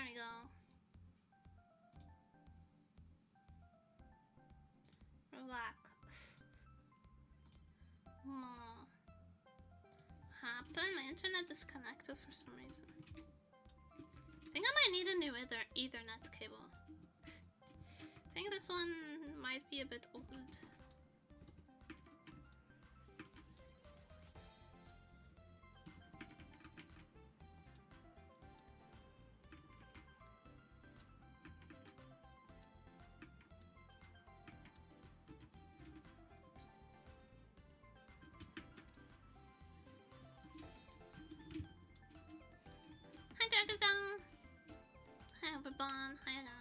we go. Relax. Oh. Happened? My internet disconnected for some reason. I think I might need a new Ethernet cable. I think this one might be a bit old. Hi Overbond, hi again.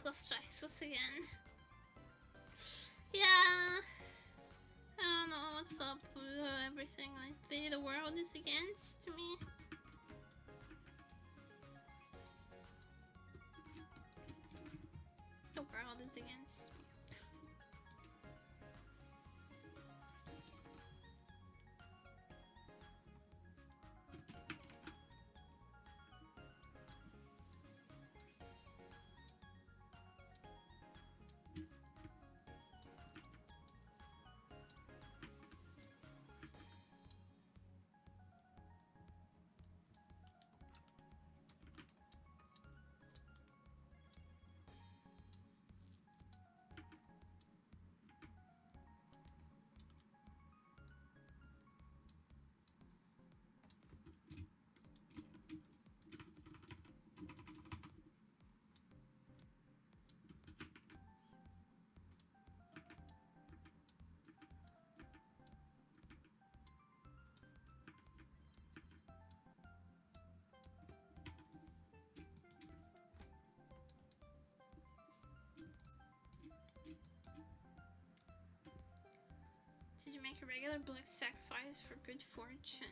Let's go strikes once again. Yeah, I don't know what's up with everything lately. The world is against me. The world is against me. Did you make a regular blood sacrifice for good fortune?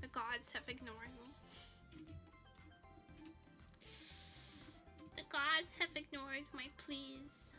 The gods have ignored me. The gods have ignored my pleas.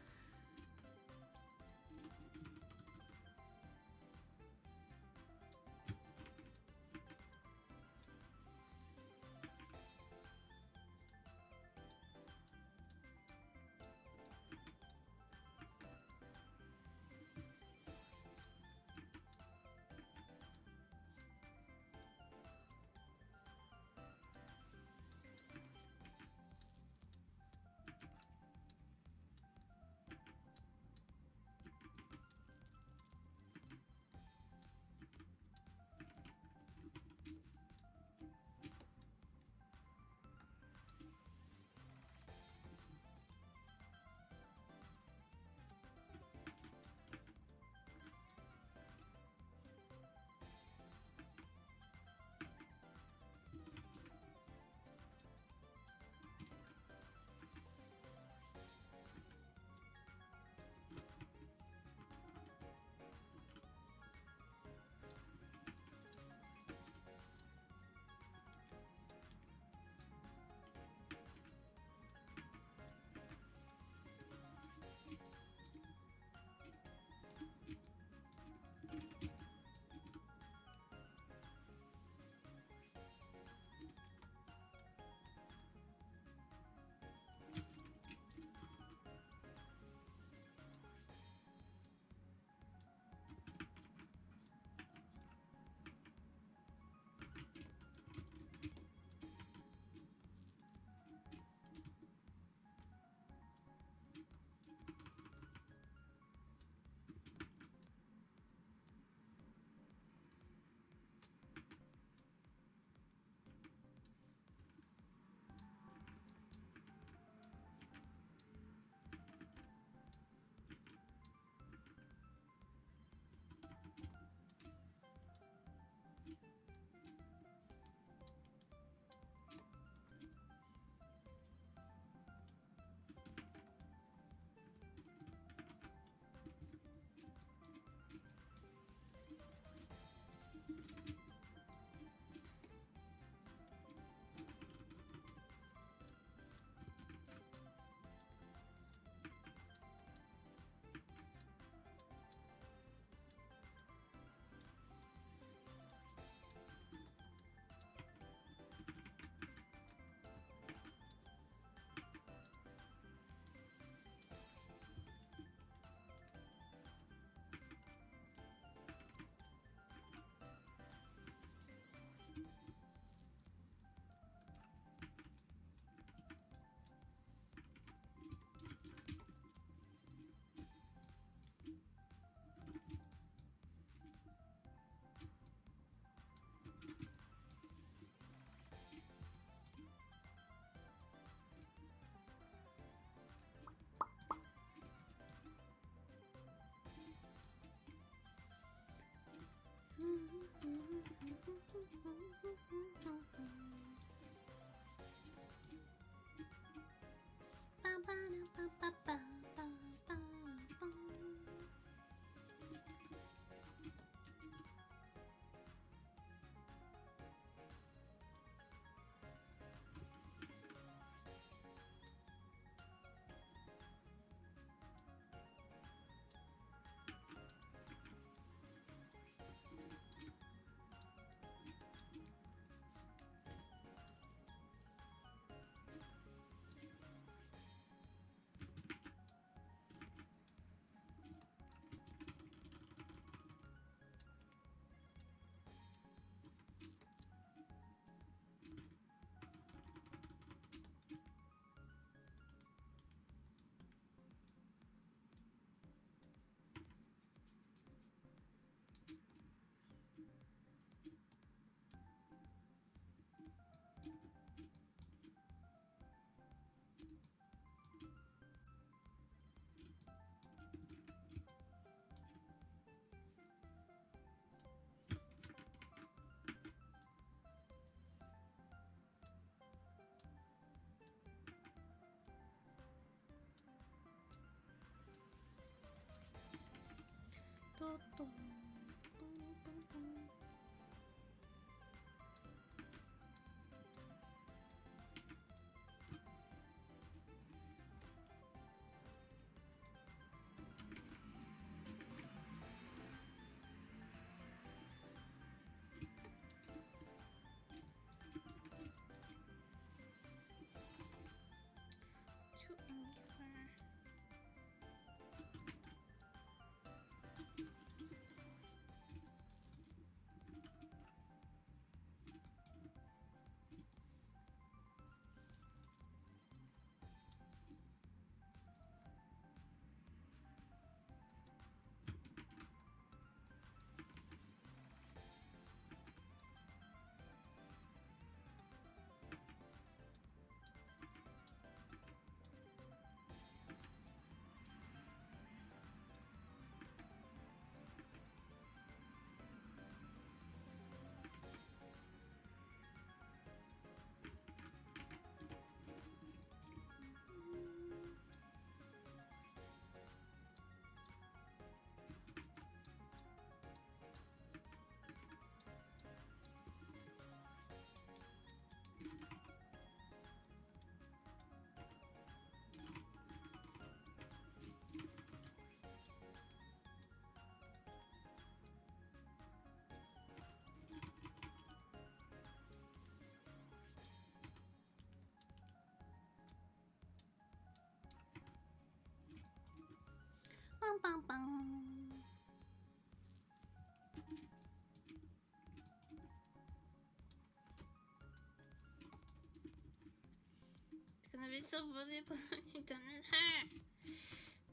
It's gonna be so bullied when you're done with her.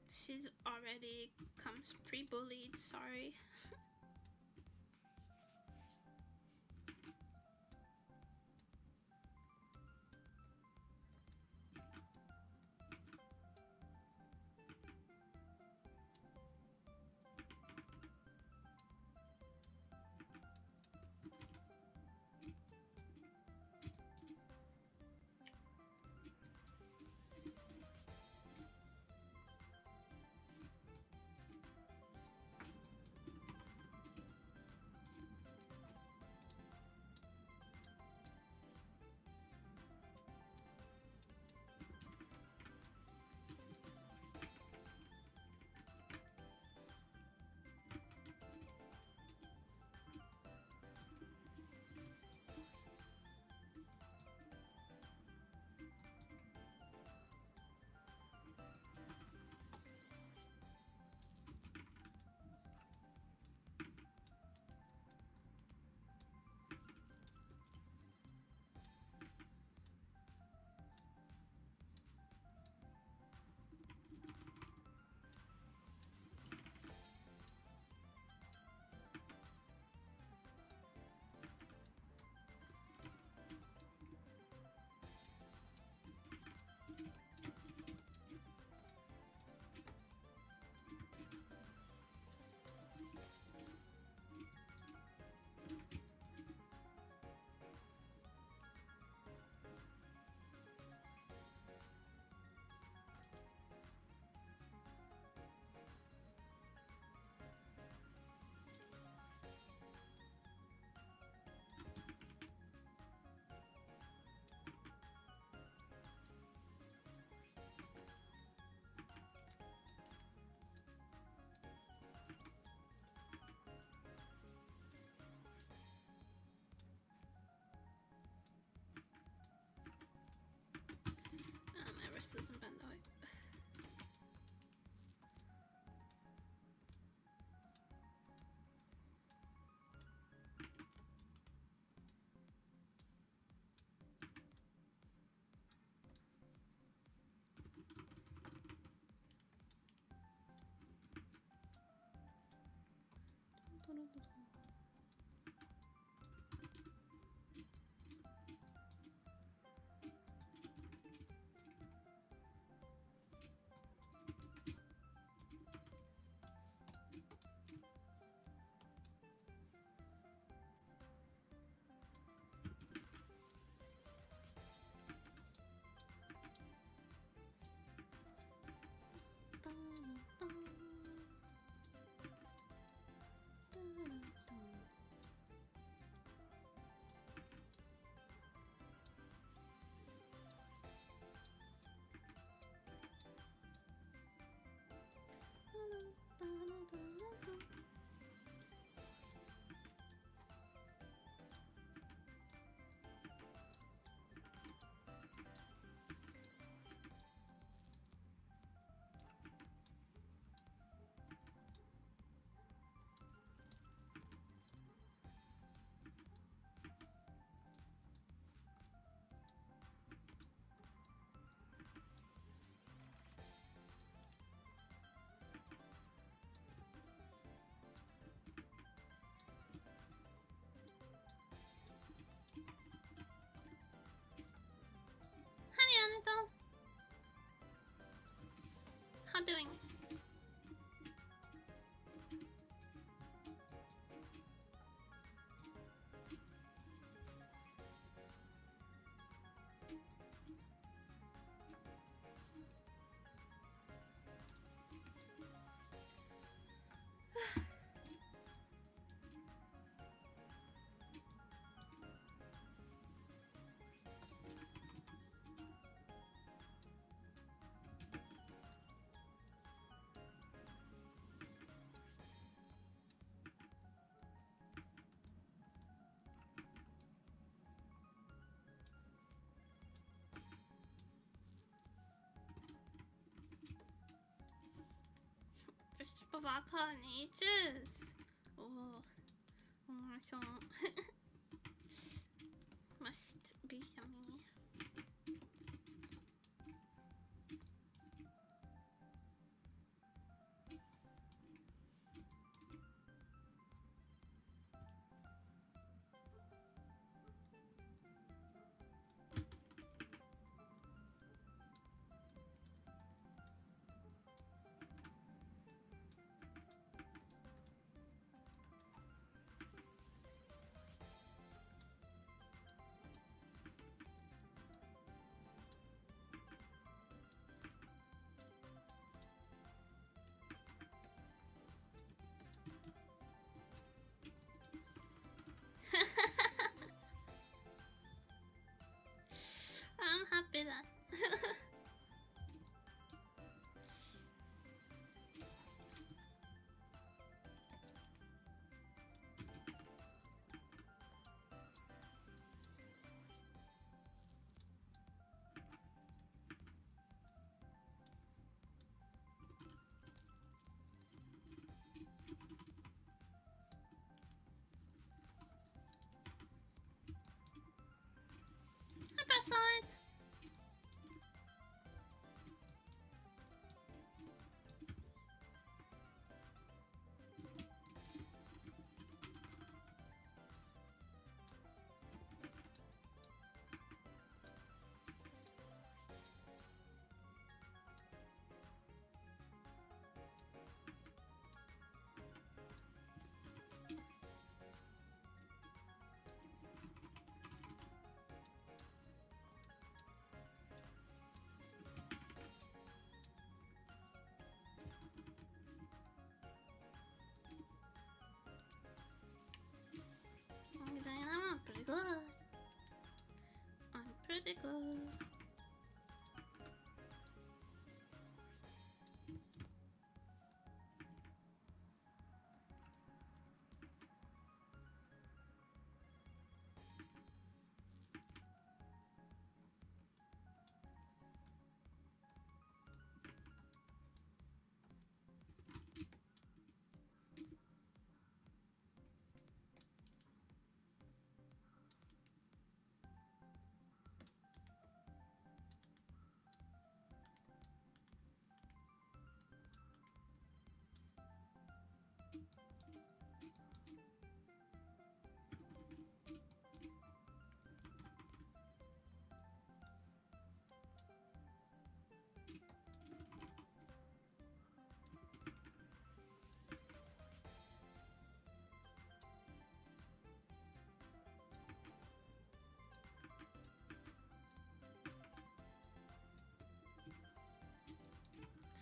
She's already comes pre-bullied, sorry. first isn't bad though. How doing? Strip of vodka and ages. Oh, so must be yummy.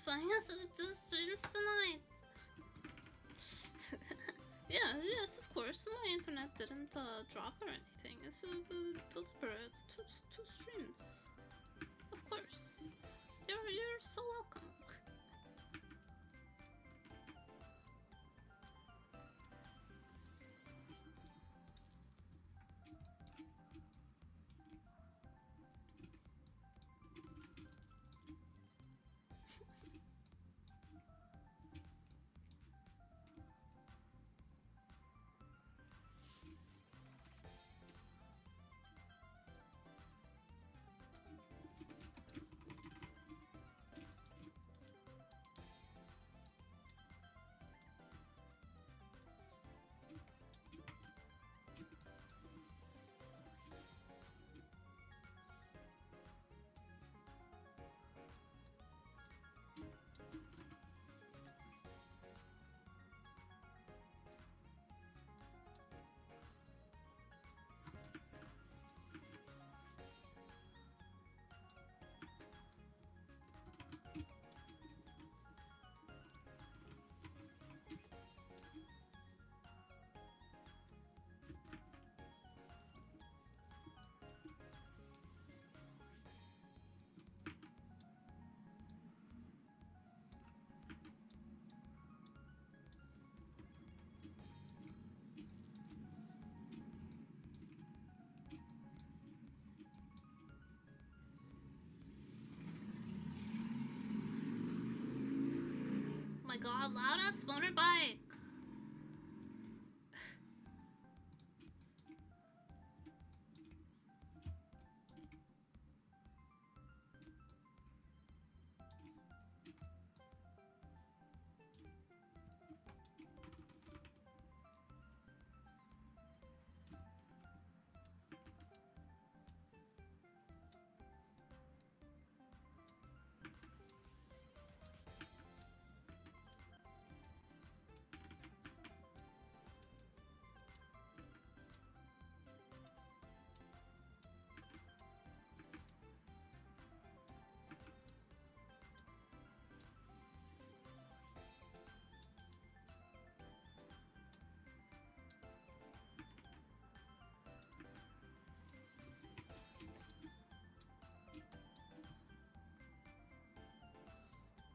spying us at the streams tonight. Yeah, yes, of course. My internet didn't drop or anything. It's deliberate. Two streams. Of course. You're so welcome. My god, loud ass motorbike!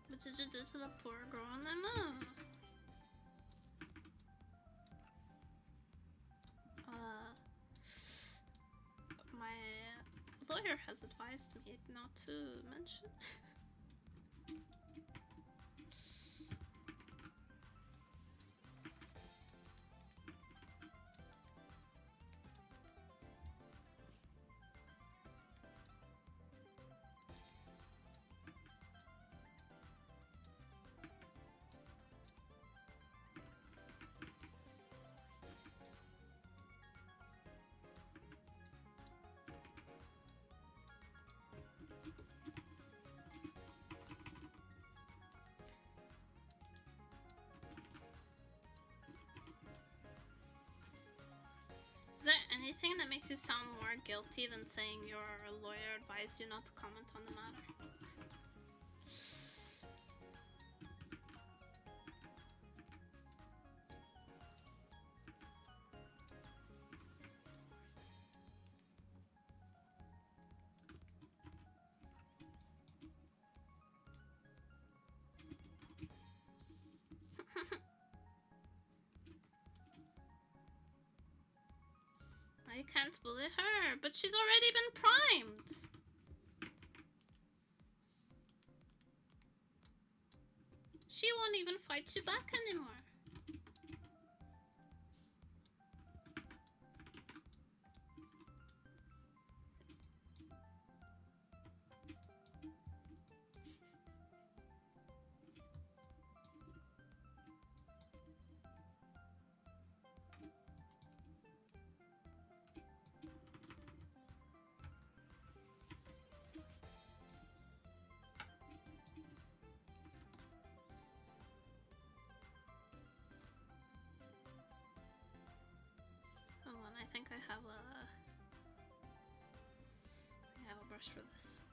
What did you do to the poor girl on that move? My lawyer has advised me not to mention. Is there anything that makes you sound more guilty than saying your lawyer advised you not to comment on the matter? I can't bully her, but she's already been primed. She won't even fight you back anymore. I think I have a brush for this.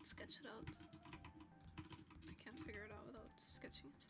can't sketch it out. I can't figure it out without sketching it.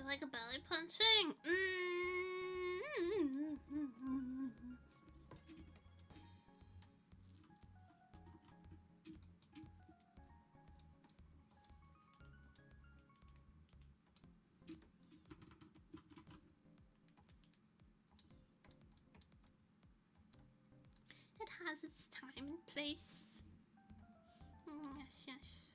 Do you like a belly punching? It has its time and place. Yes, yes.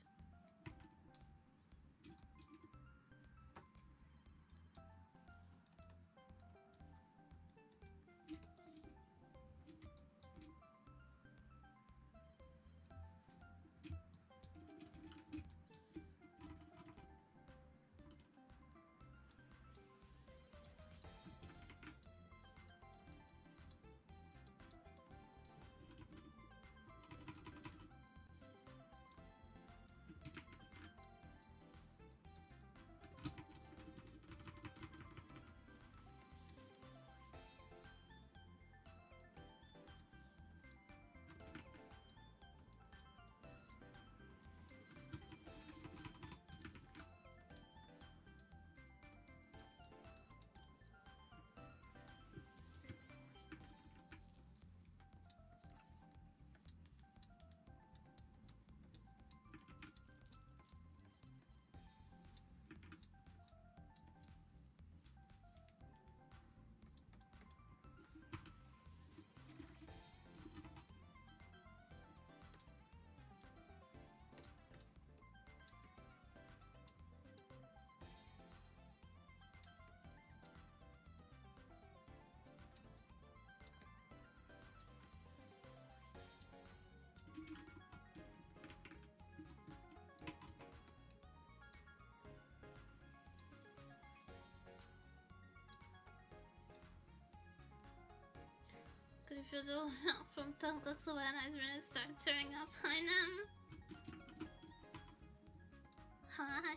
if you do from 10 clicks away, and I'm gonna start tearing up behind them. Hi.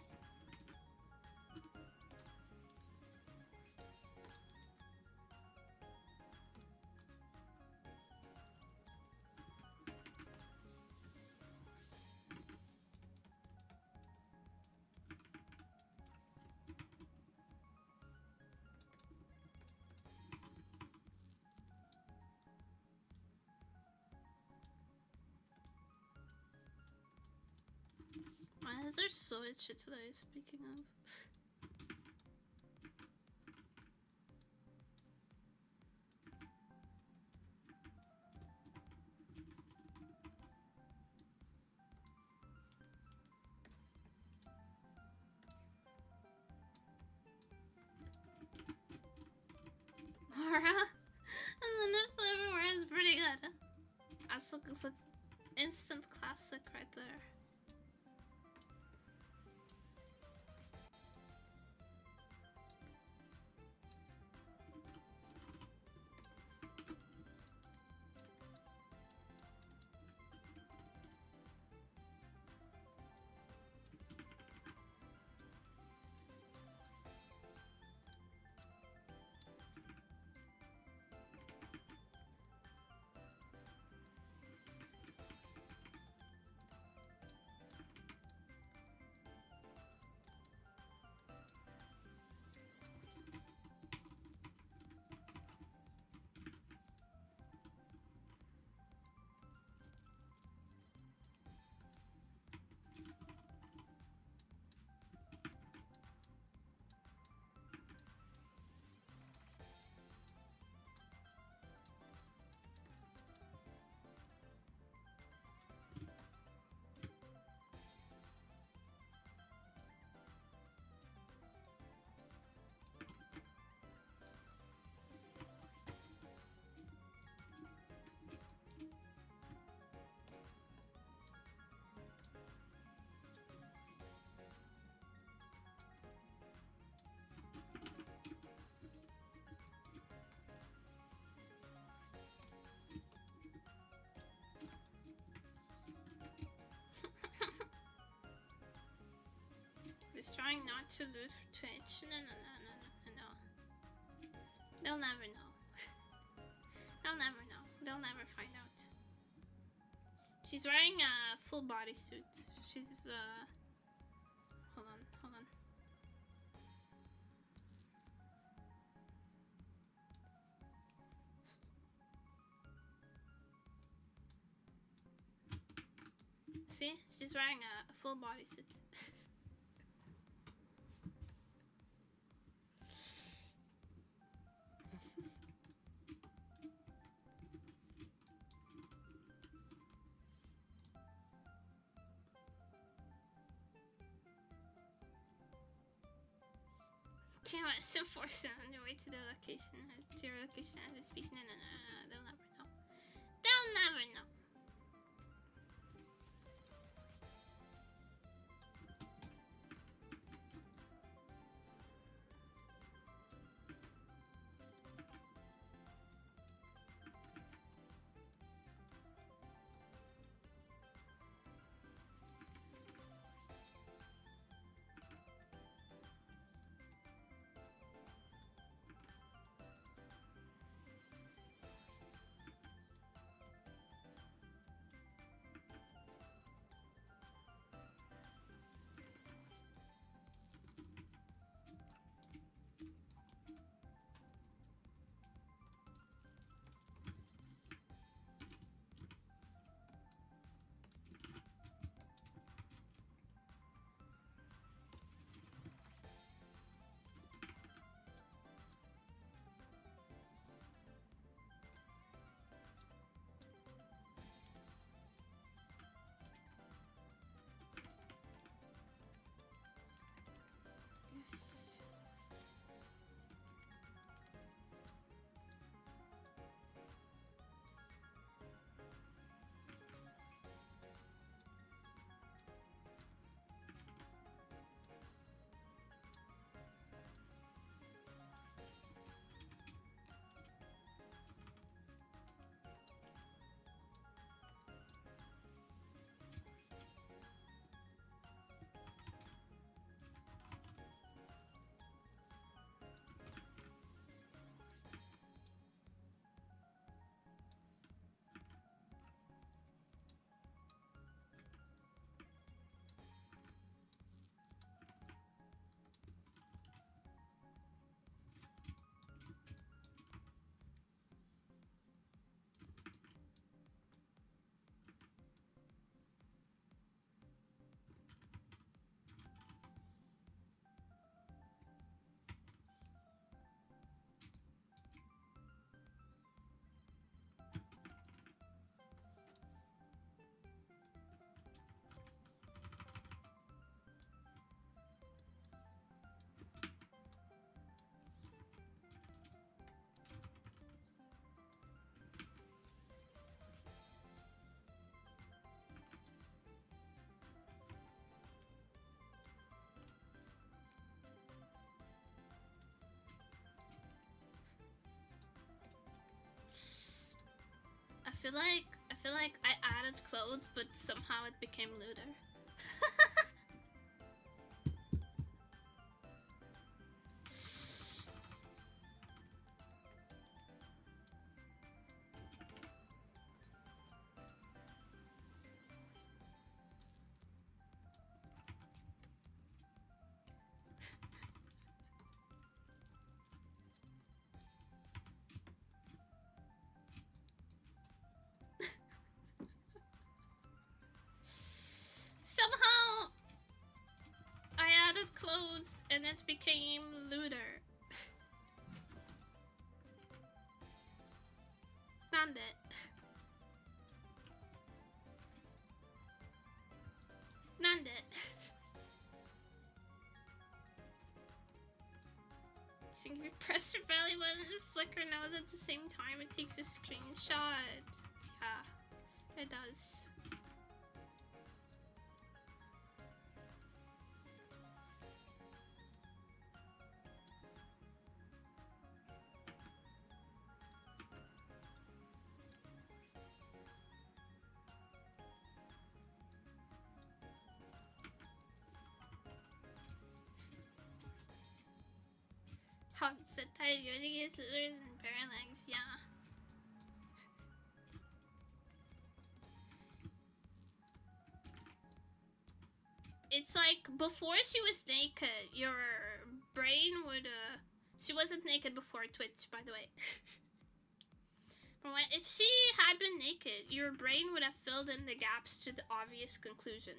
My eyes are so itchy today, speaking of. Aura? And the nipple everywhere is pretty good. That's like, it's an instant classic right there. He's trying not to lose Twitch. No. They'll never know. They'll never know. They'll never find out. She's wearing a full bodysuit. She's hold on. See? She's wearing a full bodysuit. It's so forced on your way to the location, to your location as we speak. No, they'll never know. They'll never know. feel like I added clothes, but somehow it became looter. Somehow I added clothes and it became looter. なんで? Think if you press your belly button and flick your nose at the same time, it takes a screenshot. Yeah, it does. Hot satire really is looter than bare legs, yeah. It's like before she was naked, your brain would she wasn't naked before Twitch, by the way. But if she had been naked, your brain would have filled in the gaps to the obvious conclusion.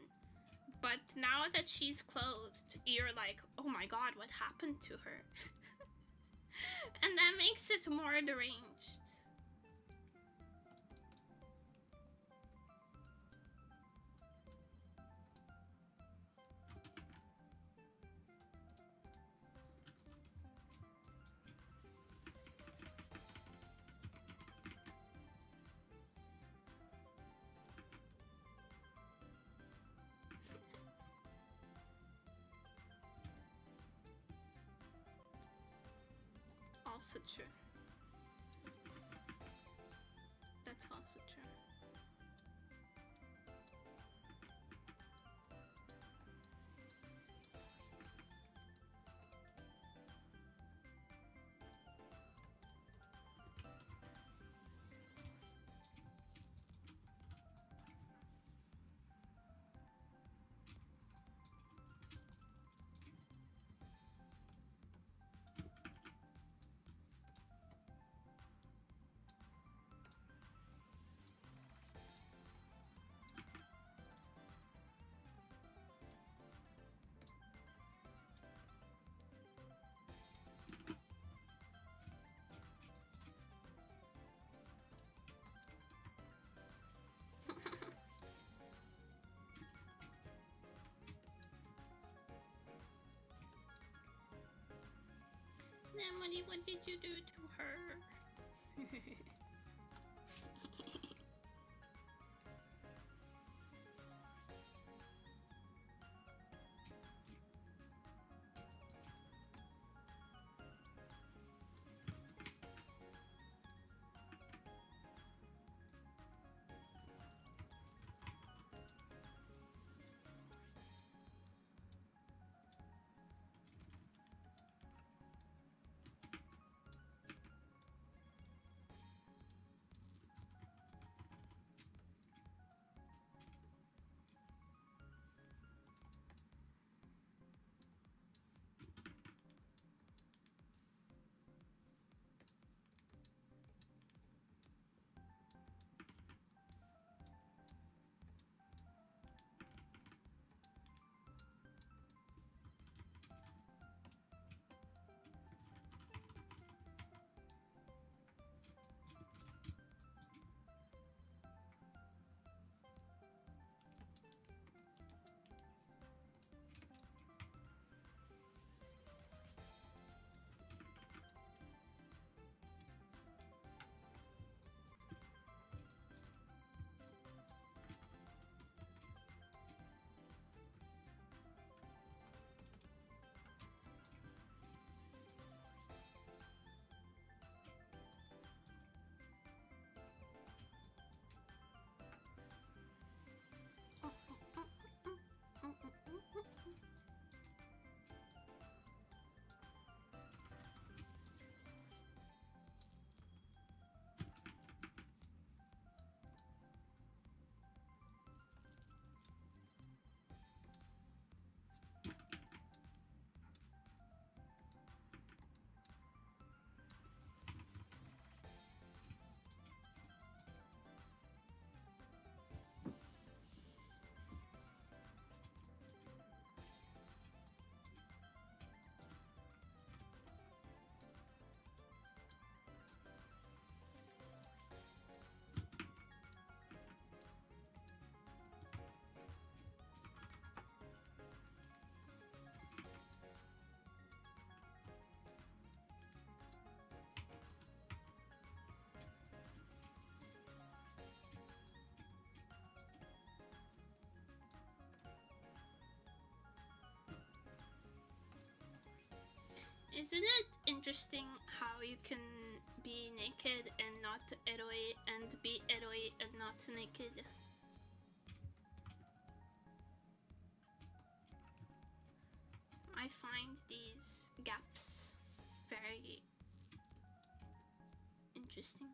But now that she's clothed, you're like, oh my god, what happened to her? And that makes it more deranged. Also true. That's also true. Nemuri, what did you do to her? Isn't it interesting how you can be naked and not eroi, and be eroi and not naked? I find these gaps very interesting.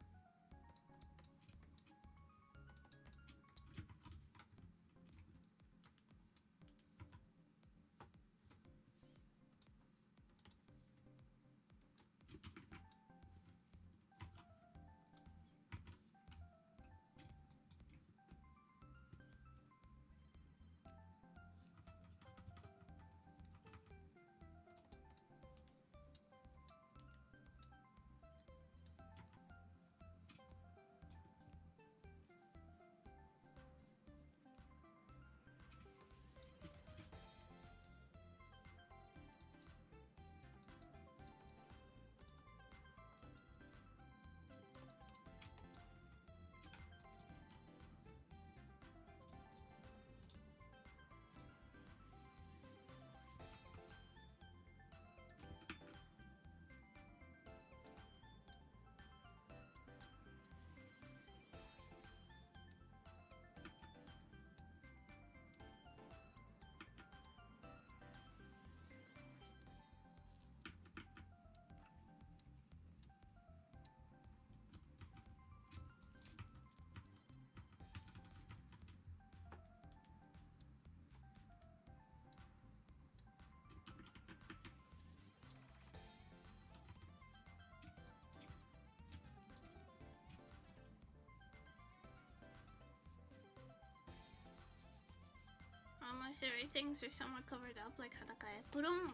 Almost everything's are somewhat covered up, like Hadakae. Puron!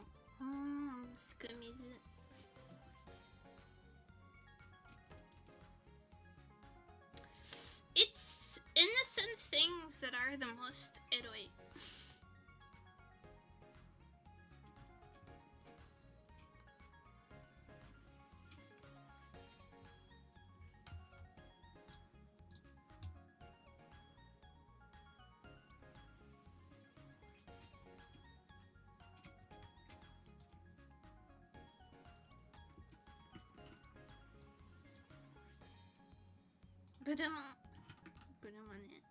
Tsukumizu. It's innocent things that are the most eroi. Burumaね。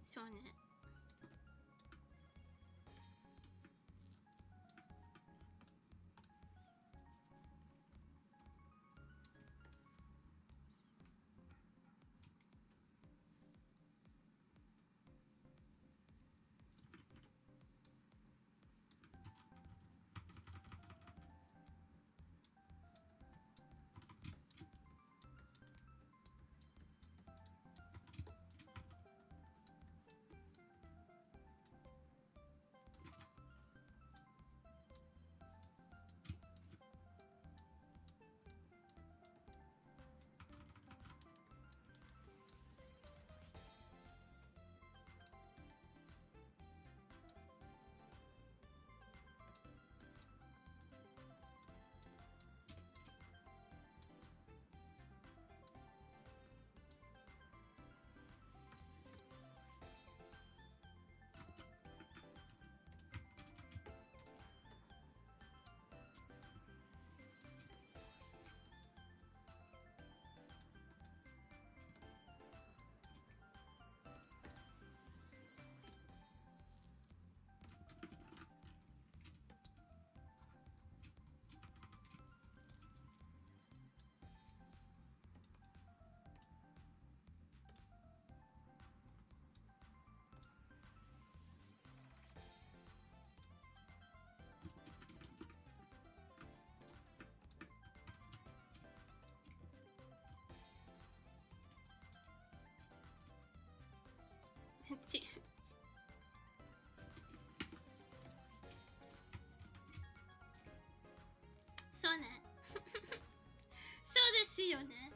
そうね。そうね。そうですよね。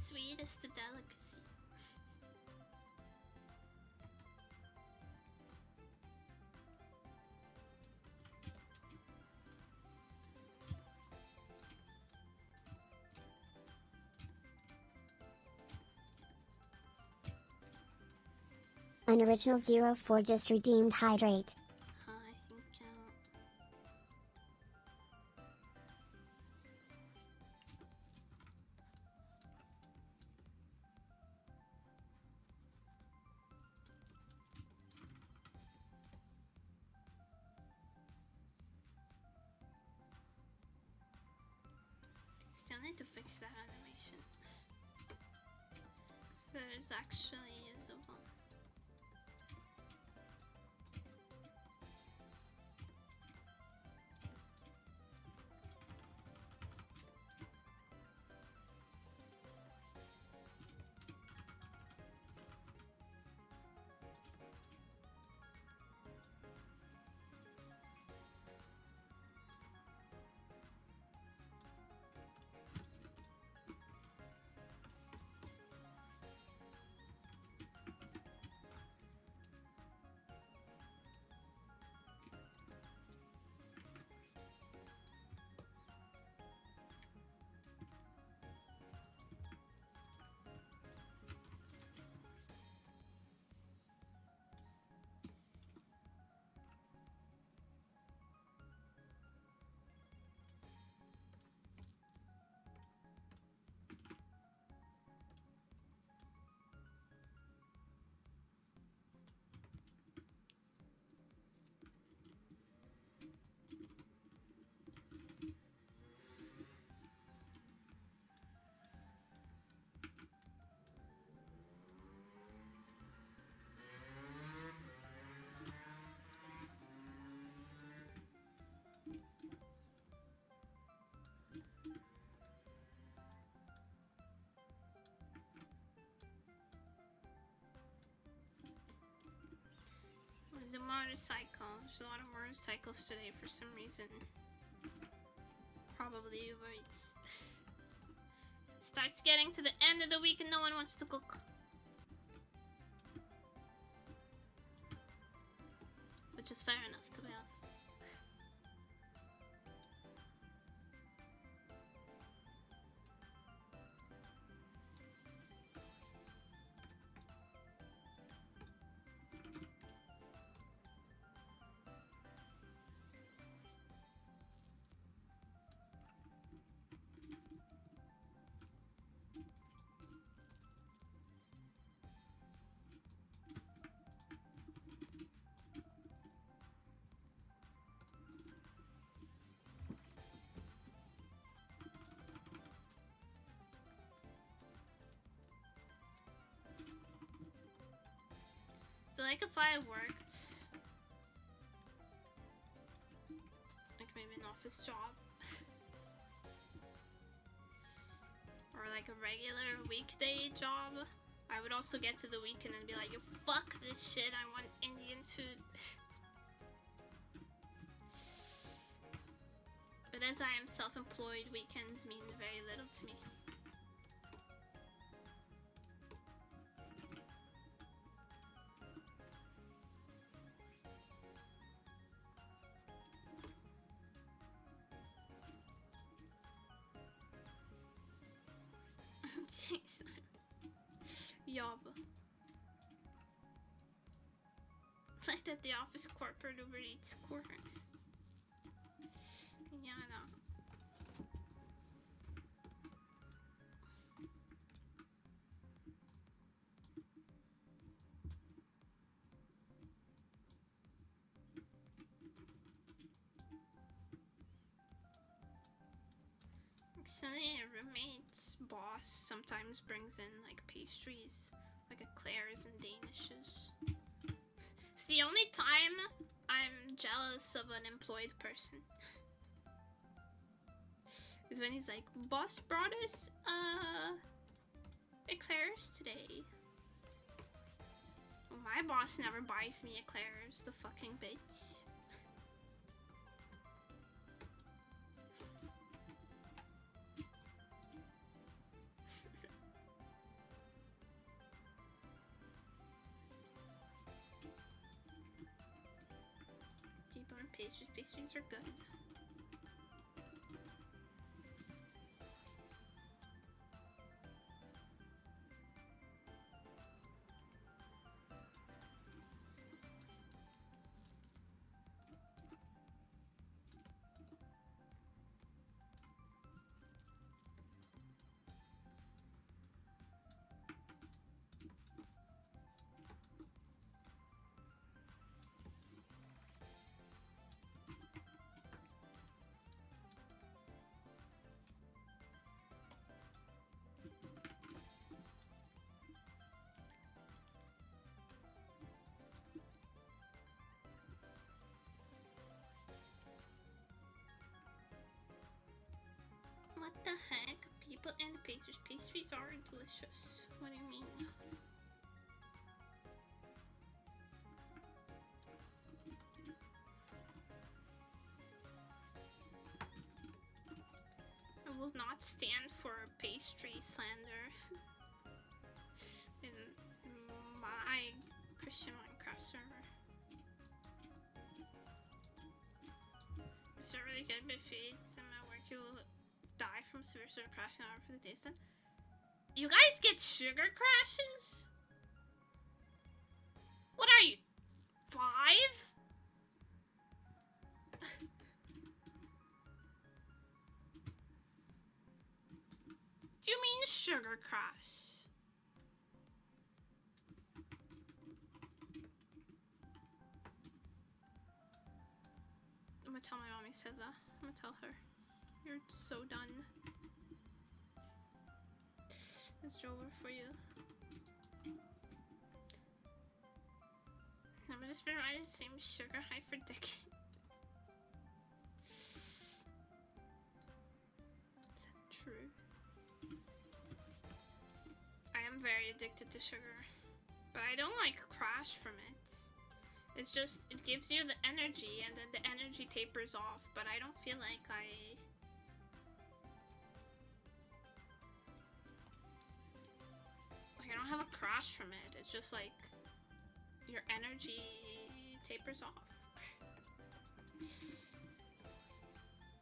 sweet is the delicacy. An original 04 just redeemed hydrate. I think still need to fix that animation so that it's actually usable. There's a motorcycle. There's a lot of motorcycles today for some reason. Probably Uber Eats. It starts getting to the end of the week and no one wants to cook. Which is fair enough, to be honest. I feel like if I worked like maybe an office job or like a regular weekday job, I would also get to the weekend and be like, yo, fuck this shit, I want Indian food. But as I am self-employed, weekends mean very little to me. Jeez. Yob. Like at the office corporate Uber Eats quarter. Yeah, I know. Actually, a roommate's boss sometimes brings in like pastries, like eclairs and danishes. It's the only time I'm jealous of an employed person. Is when he's like, boss brought us eclairs today. Well, my boss never buys me eclairs, the fucking bitch. pastries. Pastries are good. What the heck? People and pastries. Pastries are delicious. What do you mean? I will not stand for pastry slander in my Christian Minecraft server. It's not really good, but feed and my work you'll die from severe sugar crashing hour for the days then. You guys get sugar crashes? What are you? 5? Do you mean sugar crash? I'm gonna tell my mommy said that. I'm gonna tell her. You're so done. It's over for you. I've just been riding the same sugar high for decades. Is that true? I am very addicted to sugar, but I don't like crash from it. It's just, it gives you the energy and then the energy tapers off, but I don't feel like I don't have a crash from it. It's just like your energy tapers off.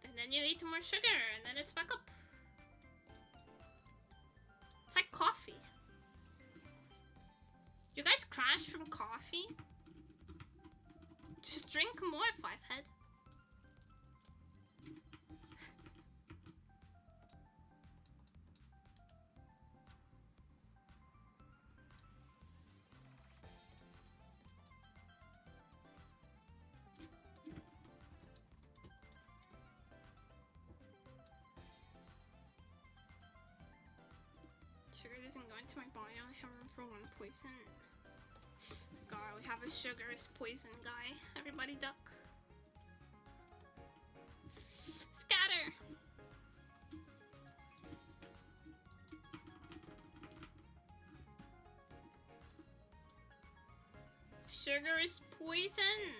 And then you eat more sugar and then it's back up. It's like coffee. You guys crash from coffee? Just drink more, Fivehead. Sugar doesn't go into my body, I only have room for one poison. God, we have a sugar is poison guy. Everybody duck. Scatter! Sugar is poison!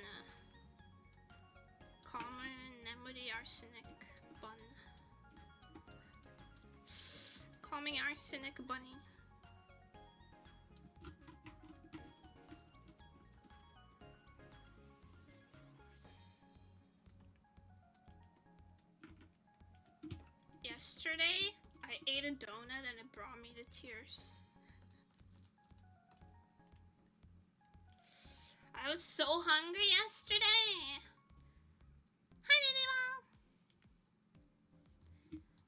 Common nemuri arsenic bun. Calming arsenic bunny. Yesterday, I ate a donut and it brought me to tears. I was so hungry yesterday. Hi, Ninimal.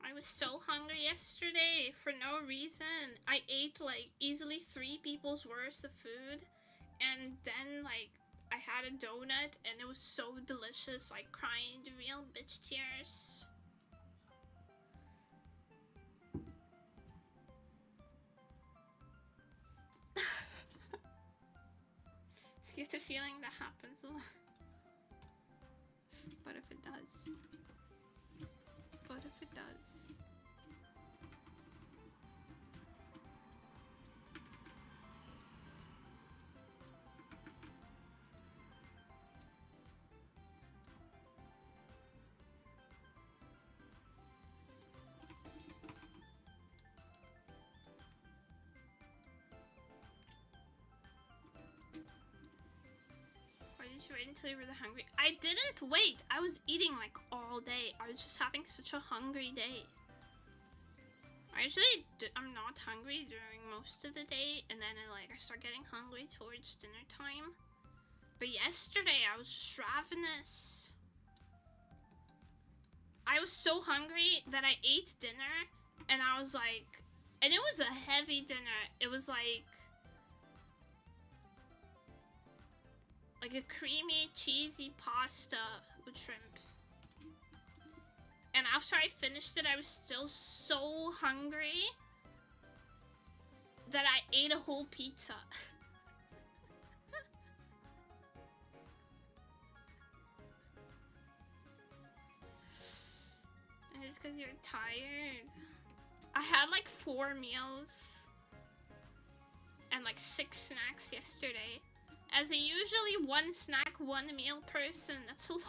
I was so hungry yesterday for no reason. I ate like easily 3 people's worth of food, and then like I had a donut and it was so delicious, like crying the real bitch tears. I get the feeling that happens a lot. But if it does. But if it does. Why did you to wait until you were hungry. I didn't wait. I was eating like all day. I was just having such a hungry day. I'm not hungry during most of the day, and then I start getting hungry towards dinner time. But yesterday I was just ravenous. I was so hungry that I ate dinner, and I was like, and it was a heavy dinner. It was like a creamy, cheesy pasta with shrimp. And after I finished it, I was still so hungry that I ate a whole pizza. And it's because you're tired. I had like 4 meals and like 6 snacks yesterday. As a usually 1 snack, 1 meal person, that's a lot.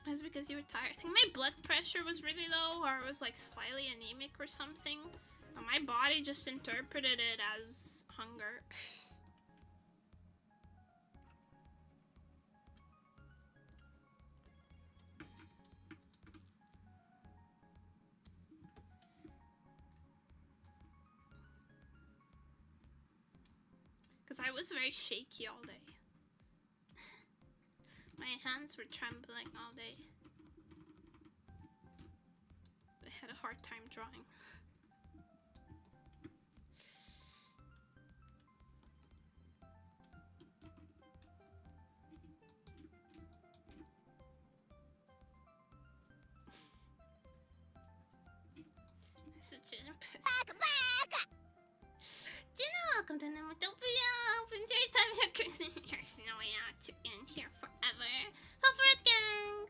It's because you were tired. I think my blood pressure was really low, or it was like slightly anemic or something. And my body just interpreted it as hunger. Because I was very shaky all day. My hands were trembling all day. I had a hard time drawing. Welcome to Nemutopia! Enjoy time here, Krita. There's no way out to end here forever. Help for it, gang!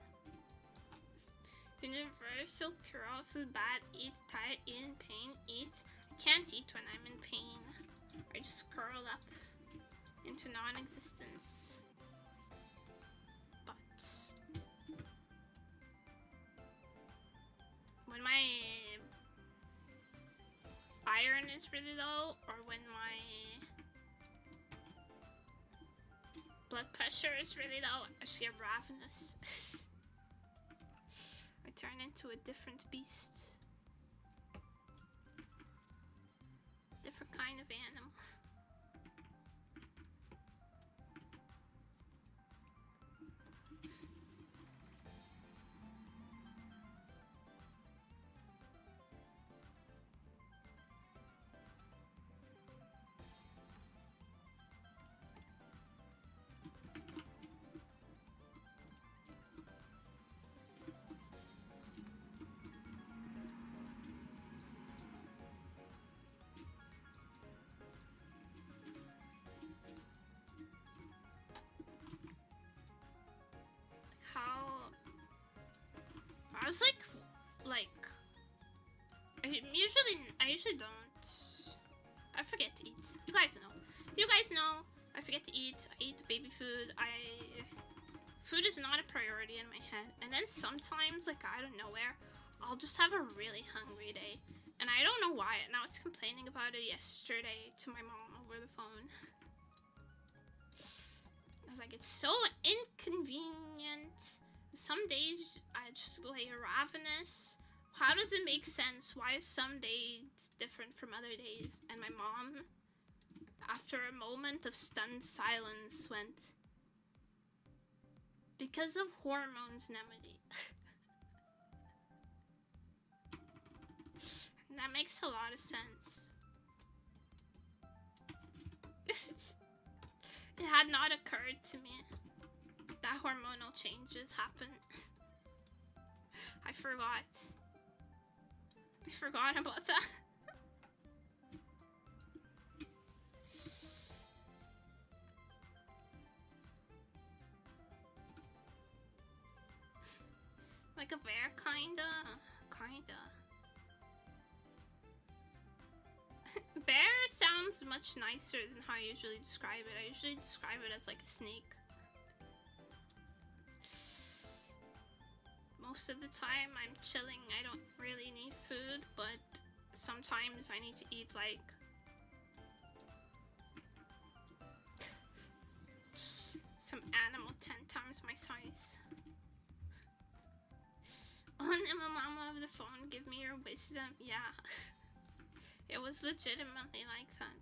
Universal cure all feel bad, eat, tired, eat in pain, eat. I can't eat when I'm in pain. I just curl up into non-existence. But when my iron is really low, or when my blood pressure is really low, I just get ravenous. I turn into a different beast. Different kind of animal. I was I usually don't. I forget to eat. You guys know. I forget to eat. I eat baby food. Food is not a priority in my head. And then sometimes, like, out of nowhere, I'll just have a really hungry day. And I don't know why. And I was complaining about it yesterday to my mom over the phone. I was like, it's so inconvenient. Some days I just lay ravenous. How does it make sense? Why is some days different from other days? And my mom, after a moment of stunned silence, went, because of hormones, Nemuri. And that makes a lot of sense. It had not occurred to me that hormonal changes happen. I forgot about that. Like a bear, kinda. Bear sounds much nicer than how I usually describe it. I usually describe it as like a snake. Most of the time I'm chilling, I don't really need food, but sometimes I need to eat like some animal 10 times my size. Oh, Emma Mama of the phone, give me your wisdom. Yeah. It was legitimately like that.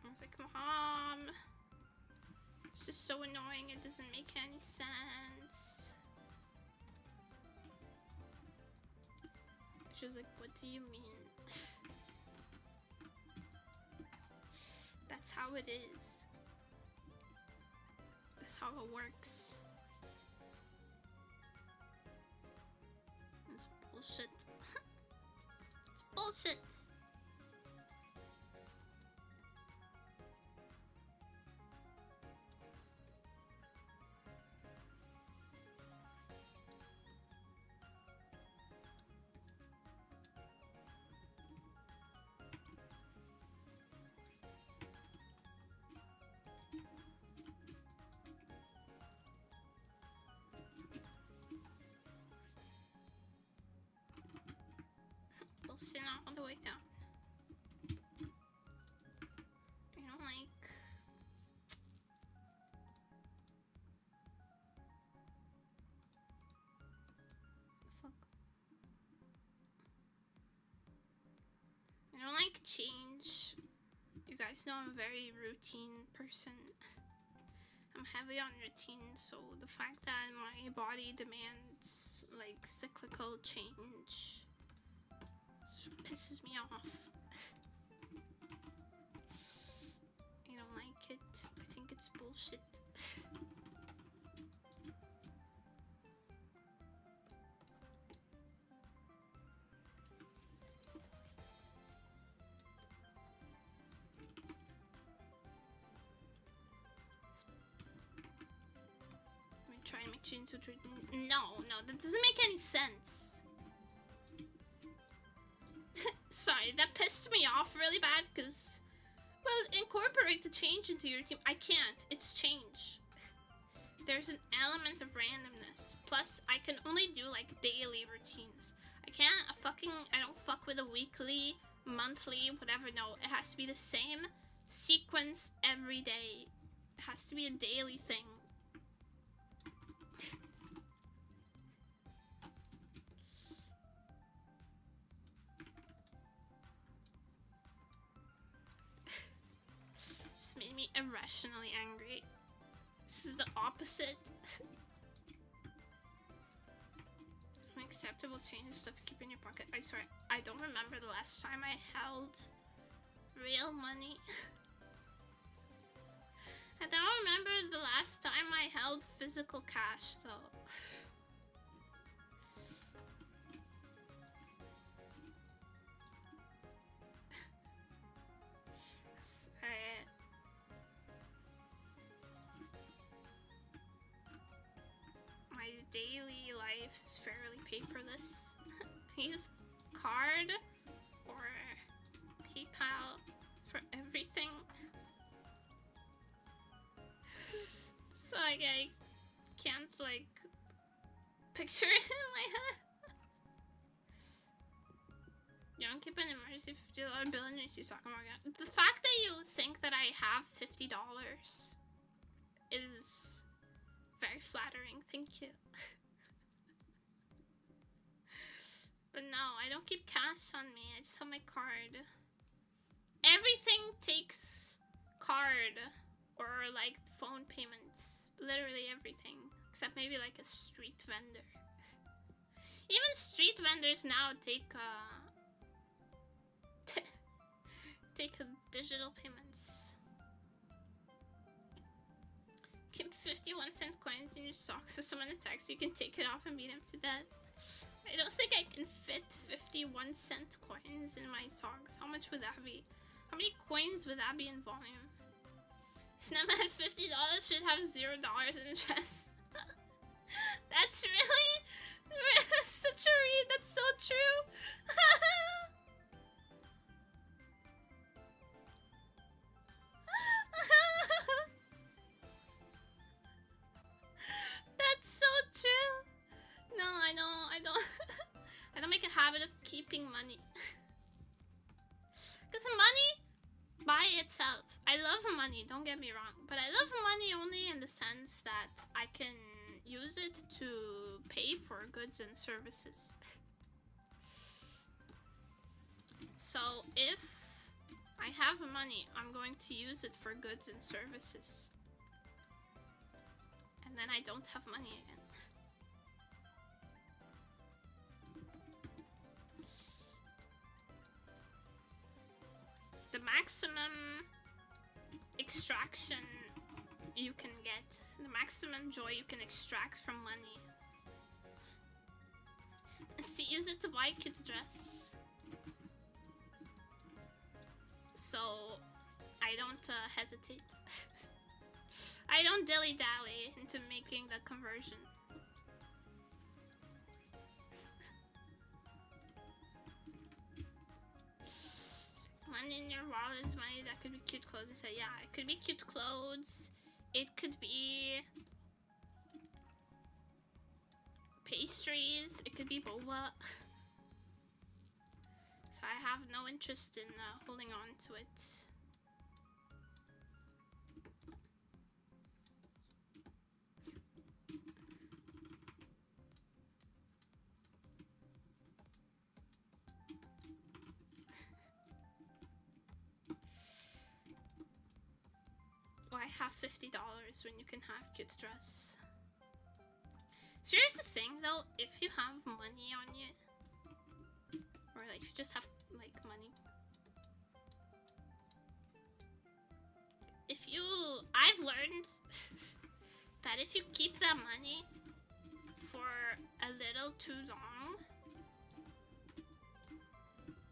I was like, Mom, this is so annoying, it doesn't make any sense. She was like, what do you mean? That's how it is. That's how it works. It's bullshit. It's bullshit. Sit all the way down. I don't like. Fuck. I don't like change. You guys know I'm a very routine person. I'm heavy on routine, so the fact that my body demands like cyclical change pisses me off. I don't like it. I think it's bullshit. Let me try and make you into no, that doesn't make any sense. Sorry, that pissed me off really bad because, well, incorporate the change into your team. I can't. It's change. There's an element of randomness. Plus, I can only do, like, daily routines. I don't fuck with a weekly, monthly, whatever. No, it has to be the same sequence every day. It has to be a daily thing. Made me irrationally angry. This is the opposite. Unacceptable changes, stuff you keep in your pocket. I swear, I don't remember the last time I held real money. I don't remember the last time I held physical cash though. My daily life is fairly paperless. I use card or PayPal for everything. So like I can't like picture it in my head. You don't keep an emergency $50 bill in your stock market. The fact that you think that I have $50 is very flattering, thank you. But no, I don't keep cash on me, I just have my card. Everything takes card or like phone payments. Literally everything. Except maybe like a street vendor. Even street vendors now take take digital payments. Keep 51-cent coins in your socks so someone attacks you can take it off and beat him to death. I don't think I can fit 51-cent coins in my socks. How much would that be? How many coins would that be in volume? If I'm at $50, should have $0 in interest. That's really such a read. That's so true. That's so true. No, I don't I don't make a habit of keeping money. Because money by itself, I love money. money, don't get me wrong, but I love money only in the sense that I can use it to pay for goods and services. So if I have money, I'm going to use it for goods and services. And then I don't have money again. The maximum extraction you can get, the maximum joy you can extract from money, is to use it to buy a cute dress. So I don't hesitate. I don't dilly-dally into making the conversion. Money in your wallet is money that could be cute clothes. And say, yeah, it could be cute clothes. It could be pastries. It could be boba. So I have no interest in holding on to it. Why have $50 when you can have cute dress? So here's the thing though, if you have money on you, or like if you just have like money, I've learned that if you keep that money for a little too long,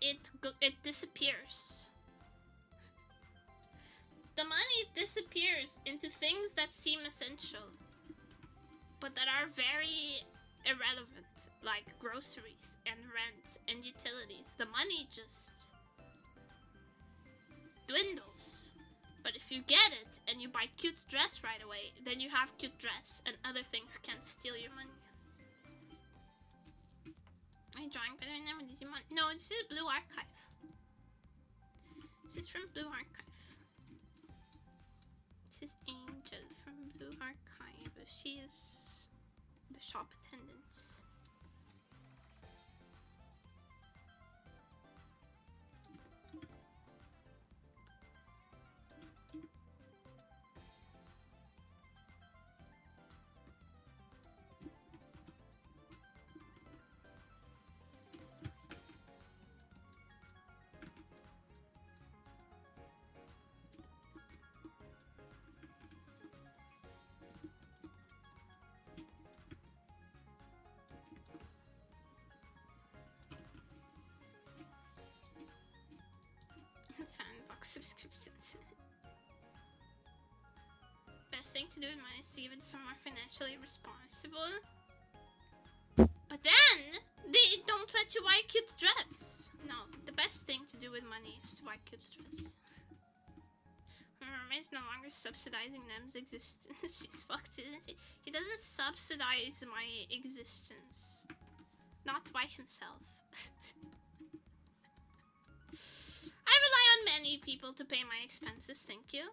it disappears. The money disappears into things that seem essential, but that are very irrelevant, like groceries and rent and utilities. The money just dwindles. But if you get it and you buy cute dress right away, then you have cute dress and other things can't steal your money. Are you drawing better than Digimon? No, this is Blue Archive. This is from Blue Archive. This is Angel from Blue Archive. She is the shop attendant. Fanbox subscriptions. Best thing to do with money is to give it to someone financially responsible. But then they don't let you buy a cute dress. No, the best thing to do with money is to buy a cute dress. Is no longer subsidizing them's existence. She's fucked, isn't she? He doesn't subsidize my existence. Not by himself. I rely on many people to pay my expenses, thank you.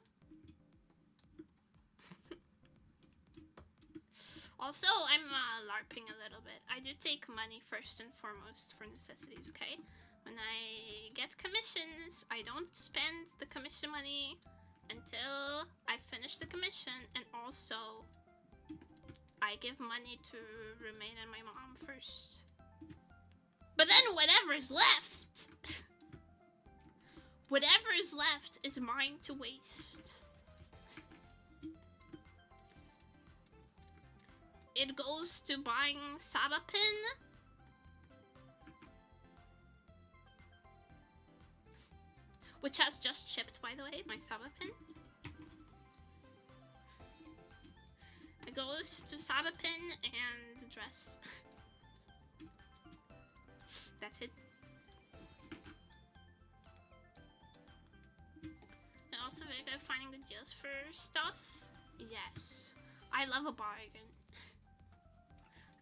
Also, I'm LARPing a little bit. I do take money first and foremost for necessities, okay? When I get commissions, I don't spend the commission money until I finish the commission, and also I give money to roommate and my mom first. But then whatever's left, whatever is left is mine to waste. It goes to buying Sabapin, which has just shipped, by the way, my Sabapin. It goes to Sabapin and the dress. That's it. And also very good at finding the deals for stuff. Yes. I love a bargain.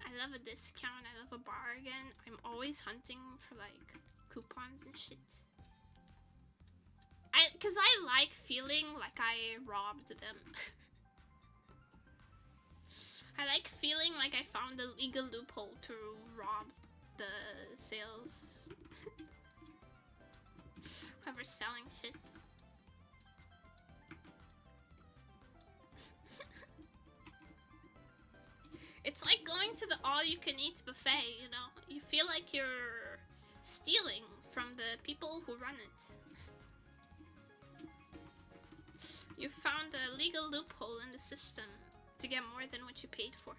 I love a discount. I love a bargain. I'm always hunting for like coupons and shit. Because I like feeling like I robbed them. I like feeling like I found a legal loophole to rob the sales. Whoever's selling shit. It's like going to the all-you-can-eat buffet, you know? You feel like you're stealing from the people who run it. You found a legal loophole in the system to get more than what you paid for.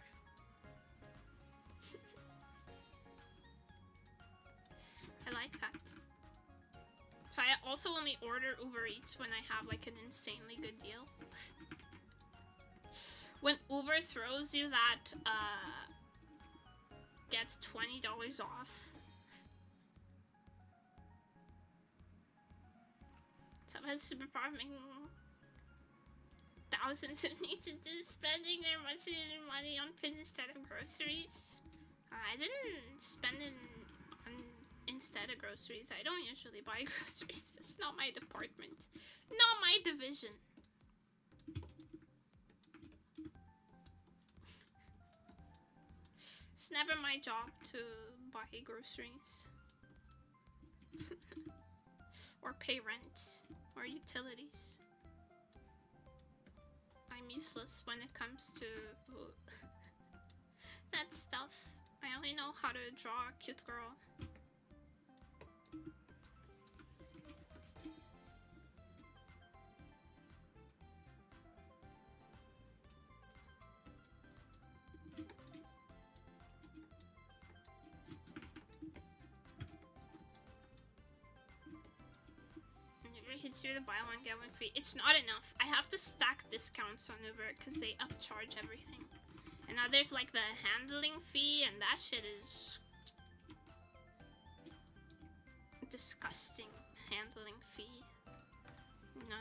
I like that. So I also only order Uber Eats when I have like an insanely good deal. When Uber throws you that, gets $20 off. Some has superpower making thousands of needs to spending their money on pins instead of groceries. I didn't spend it on instead of groceries. I don't usually buy groceries. It's not my department. Not my division. It's never my job to buy groceries. Or pay rent. Or utilities. I'm useless when it comes to that stuff. I only know how to draw a cute girl. Hits you to buy one get one free. It's not enough. I have to stack discounts on Uber because they upcharge everything. And now there's like the handling fee, and that shit is disgusting. Handling fee. No.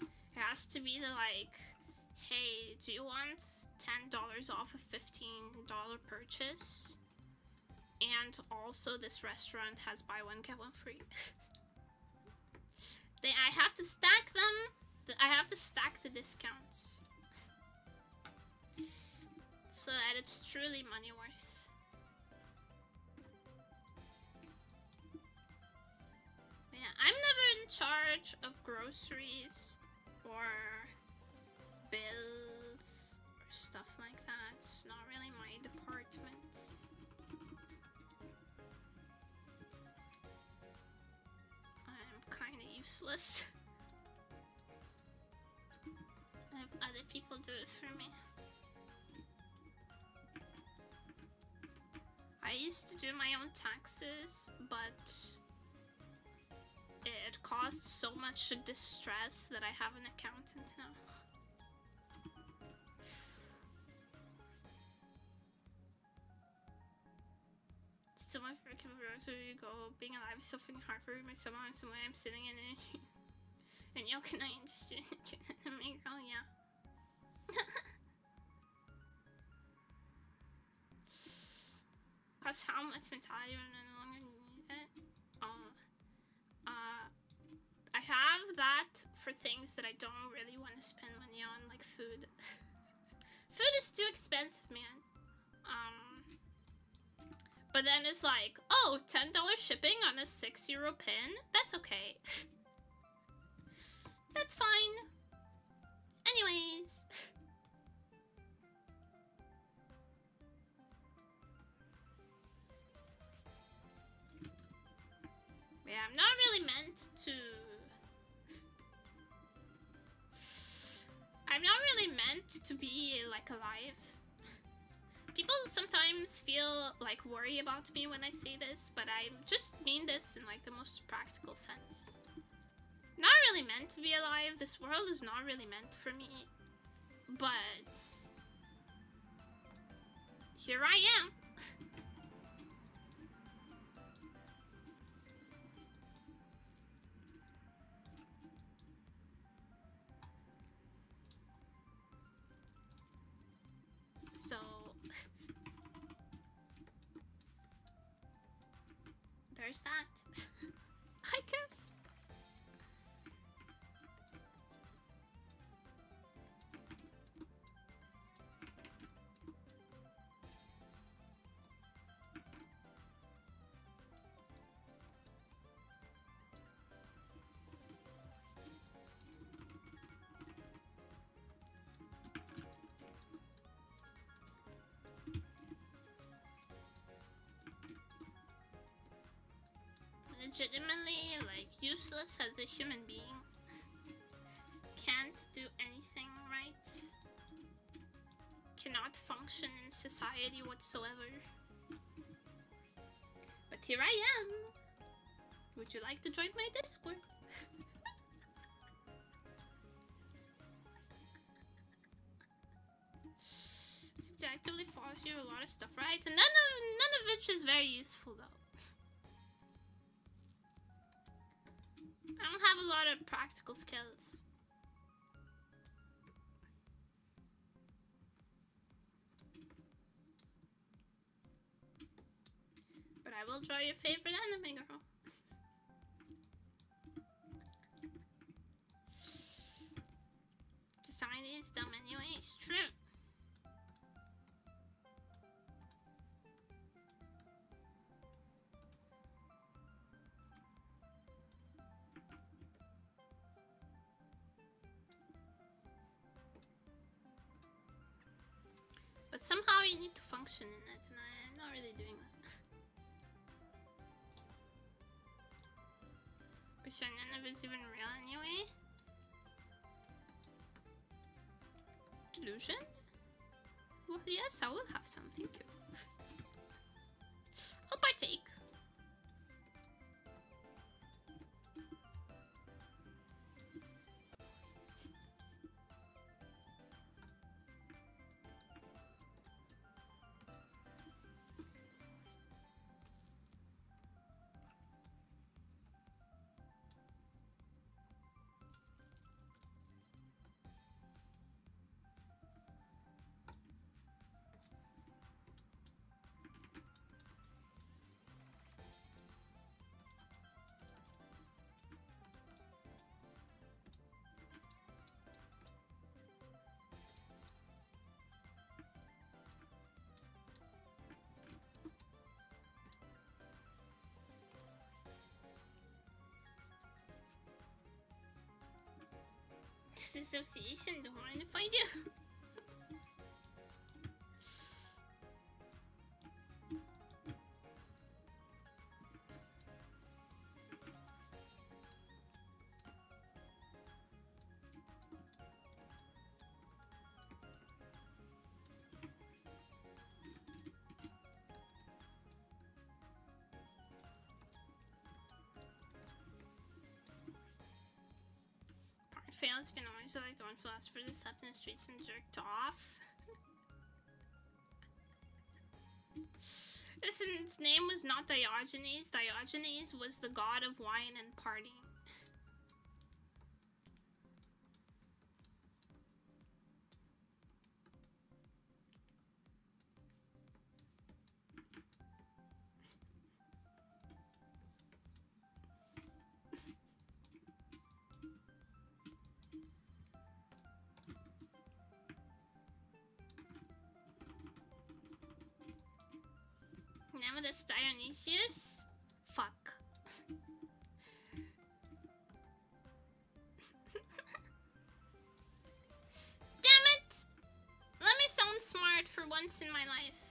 It has to be the like, hey, do you want $10 off a $15 purchase? And also this restaurant has buy one get one free. I have to stack them. I have to stack the discounts. So that it's truly money worth. But yeah, I'm never in charge of groceries or bills or stuff like that. It's not really my department. Kinda useless. I have other people do it for me. I used to do my own taxes, but it caused so much distress that I have an accountant now. Someone for you go being alive is so fucking hard for me. Someone some way I'm sitting in it and yo can I just make girl yeah. Cause how much mentality and I no longer need it. I have that for things that I don't really want to spend money on, like food. Food is too expensive, man. But then it's like, oh, $10 shipping on a €6 pin? That's okay. That's fine. Anyways. Yeah, I'm not really meant to... I'm not really meant to be, like, alive. People sometimes feel like worry about me when I say this, but I just mean this in like the most practical sense. Not really meant to be alive. This world is not really meant for me. But here I am. So there's that. I guess. legitimately like useless as a human being. Can't do anything right. Cannot function in society whatsoever. But here I am. Would you like to join my Discord? Seems to actively follows you a lot of stuff, right? And none of which is very useful though. I don't have a lot of practical skills. But I will draw your favorite anime girl. Society is dumb anyway, it's true. But somehow you need to function in it, and I'm not really doing that. But sure, none of it's even real anyway. Delusion? Well, yes, I will have some, thank you. I'll partake. Disassociation, don't mind if I do. Fails, you can always select the one philosopher that slept in the streets and jerked off. Listen, his name was not Diogenes. Diogenes was the god of wine and partying. Name that's Dionysius? Fuck. Damn it! Let me sound smart for once in my life.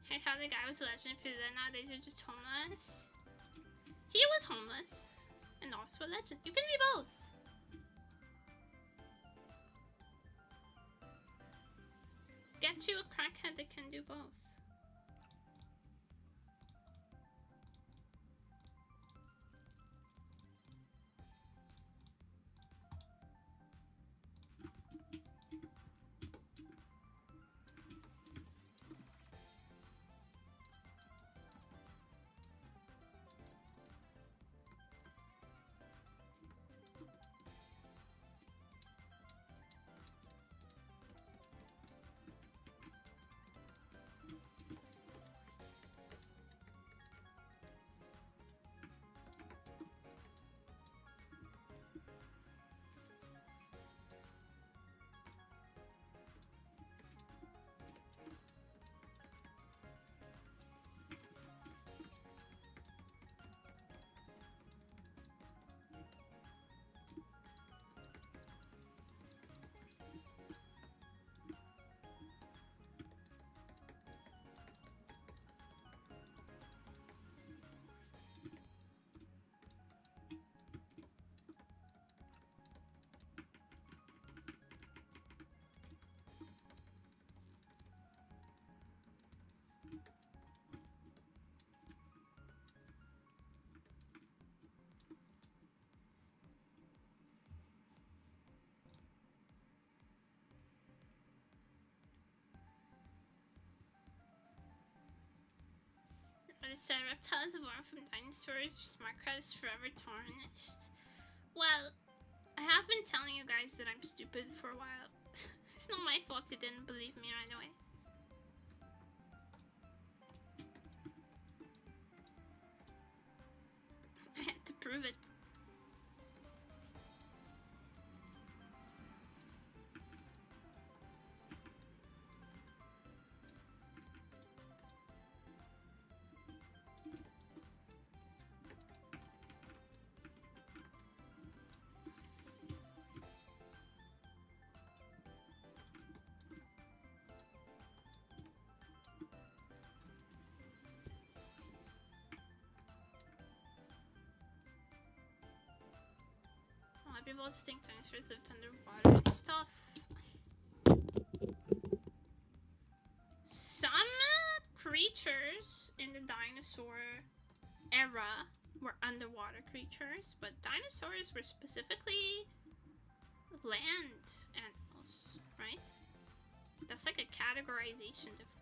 Hey, how the guy was a legend for that nowadays you're just homeless? He was homeless and also a legend. You can be both. Get you a crackhead that can do both. But it said reptiles evolved from dinosaurs, smart crowd is forever tarnished. Well, I have been telling you guys that I'm stupid for a while. It's not my fault you didn't believe me right away. I had to prove it. People also think dinosaurs lived underwater and stuff. Some creatures in the dinosaur era were underwater creatures, but dinosaurs were specifically land animals, right? That's like a categorization difference.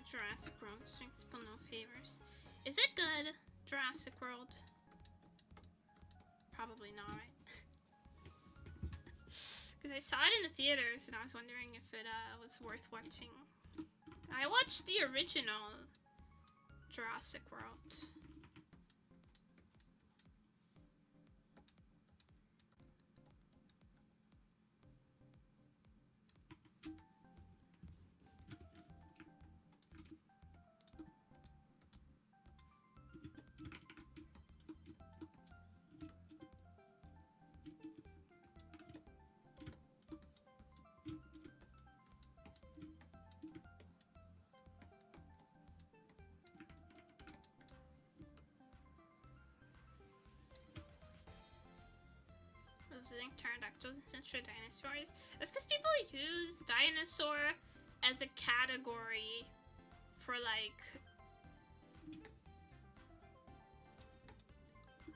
Jurassic World, doing people no favors. Is it good, Jurassic World? Probably not, right? Because I saw it in the theaters and I was wondering if it was worth watching. I watched the original Jurassic World. Pterodactyls and central dinosaurs. That's because people use dinosaur as a category for like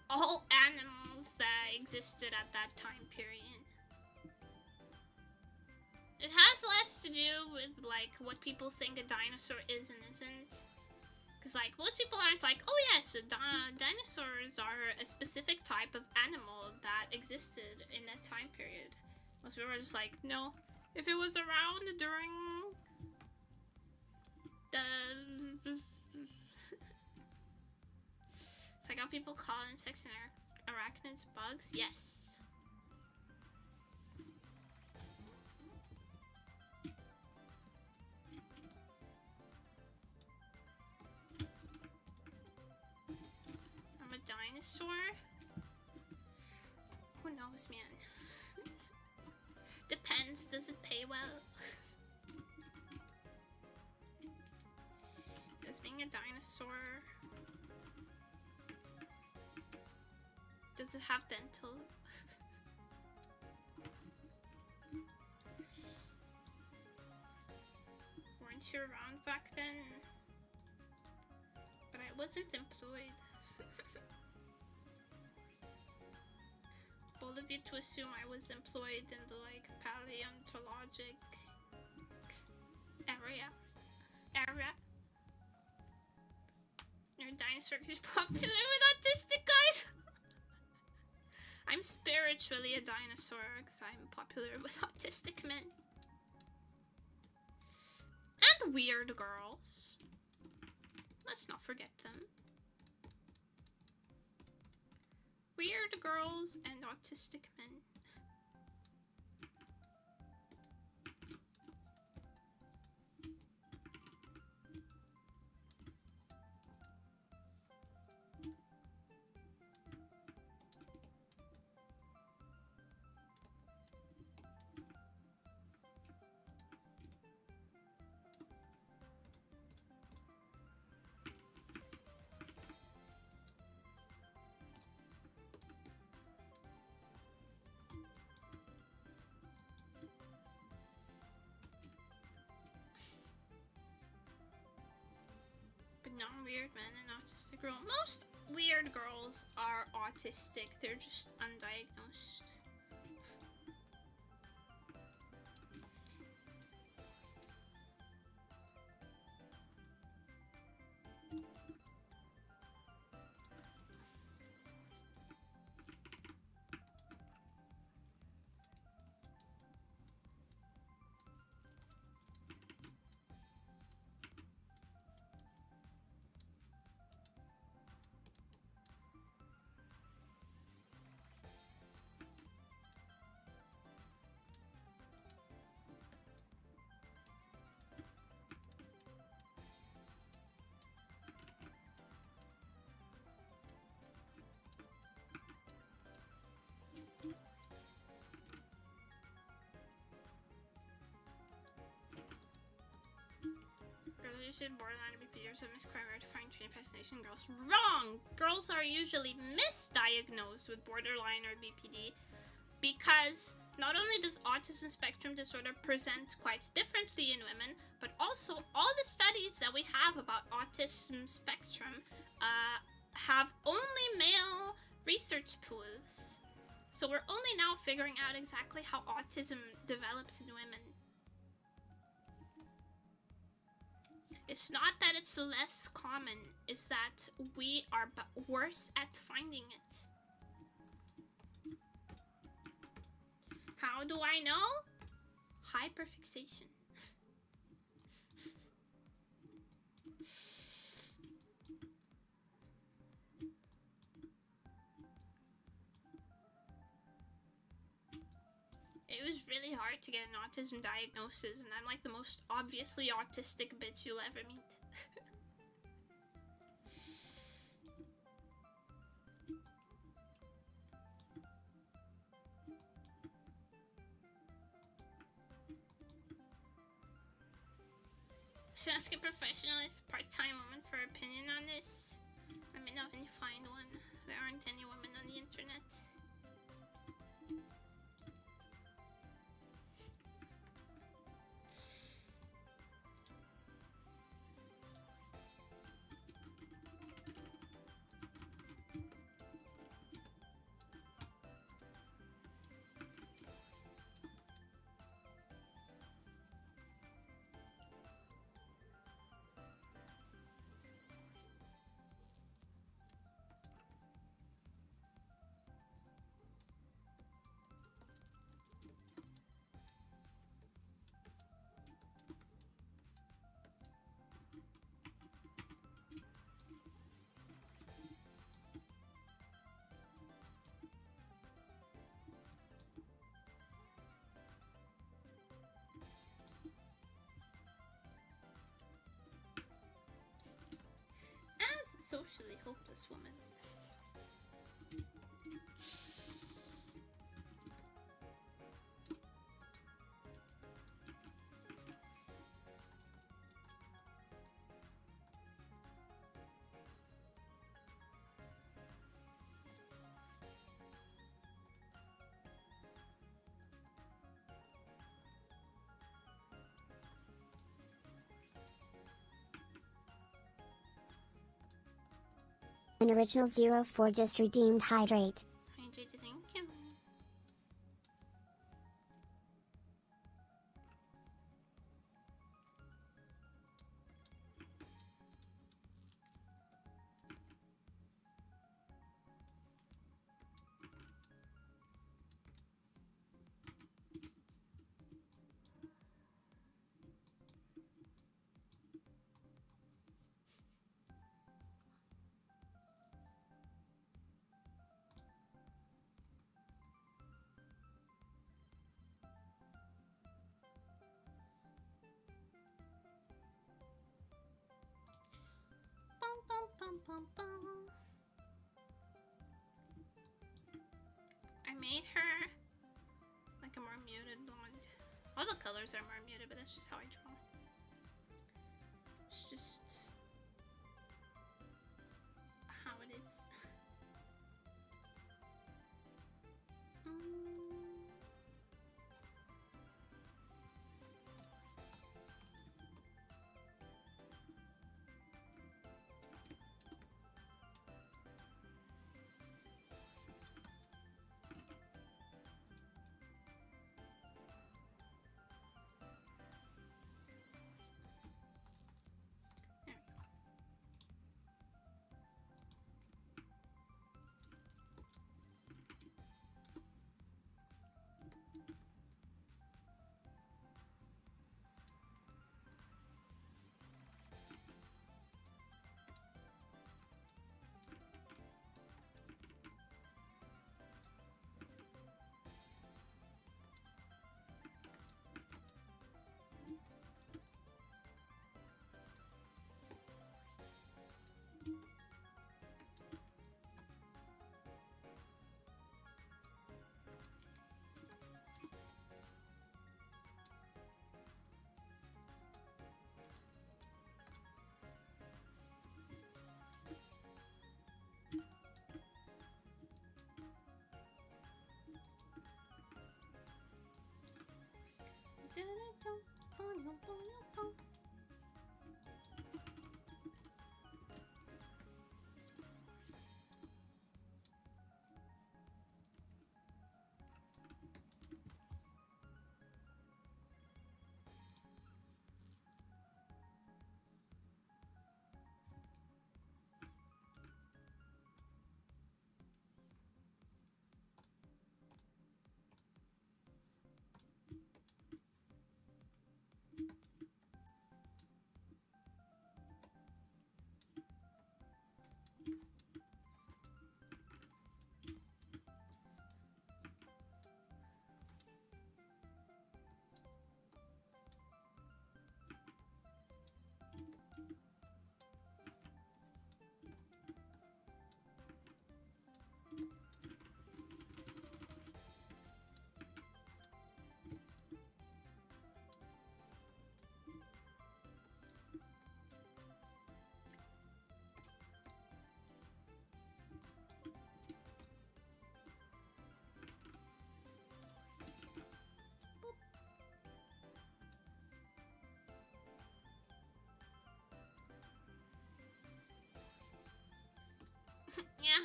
all animals that existed at that time period. It has less to do with like what people think a dinosaur is and isn't. Because, like, most people aren't like, oh, yes, dinosaurs are a specific type of animal that existed in that time period. Most people are just like, no, if it was around during the... It's like how people call insects and arachnids bugs. Yes. Dinosaur? Who knows, man? Depends. Does it pay well? Does being a dinosaur... Does it have dental? Weren't you around back then? But I wasn't employed. Bold of you to assume I was employed in the like paleontologic area. Your dinosaur is popular with autistic guys. I'm spiritually a dinosaur because I'm popular with autistic men and weird girls. Let's not forget them. Weird girls and autistic men. weird man and autistic girl. Most weird girls are autistic. They're just undiagnosed. Borderline BPDers are miscried to find trained fascination girls. Wrong! Girls are usually misdiagnosed with borderline or BPD because not only does autism spectrum disorder present quite differently in women, but also all the studies that we have about autism spectrum have only male research pools. So we're only now figuring out exactly how autism develops in women. It's not that it's less common, it's that we are worse at finding it. How do I know? Hyperfixation. It was really hard to get an autism diagnosis, and I'm like the most obviously autistic bitch you'll ever meet. Should I ask a professionalist, part-time woman for opinion on this? Let me know when you find one. There aren't any women on the internet. As a socially hopeless woman. An original 04 just redeemed hydrate. Hydrate, thank you. I made her like a more muted blonde. All the colors are more muted, but that's just how I draw. It's just how it is.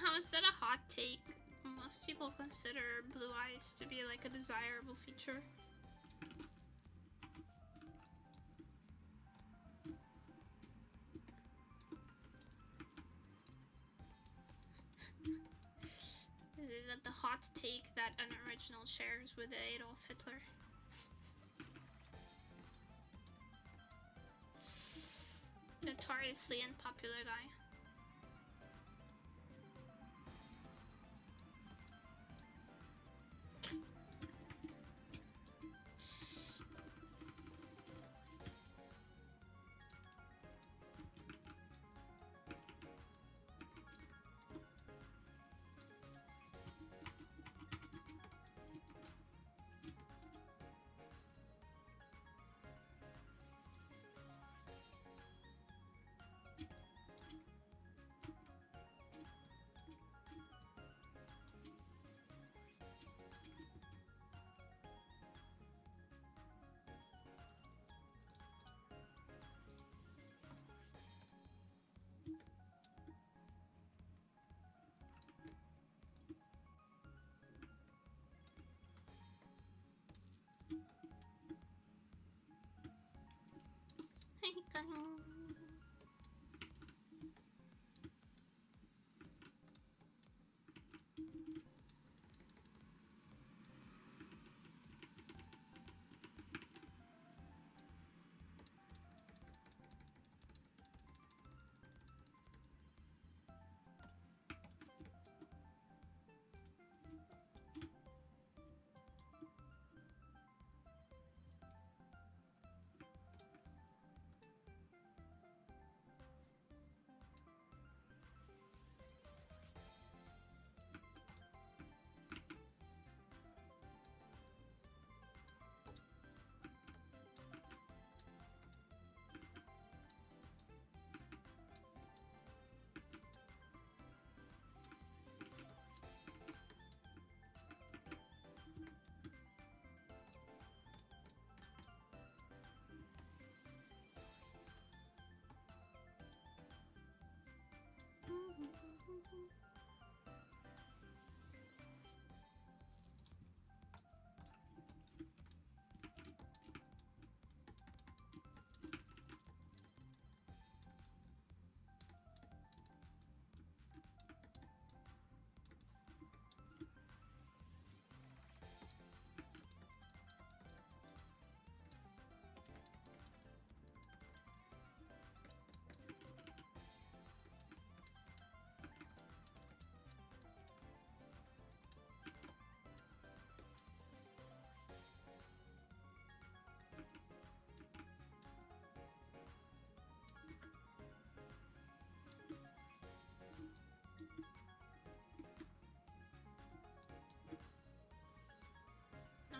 how is that a hot take? Most people consider blue eyes to be like a desirable feature. The hot take that Unoriginal shares with Adolf Hitler. Notoriously unpopular guy.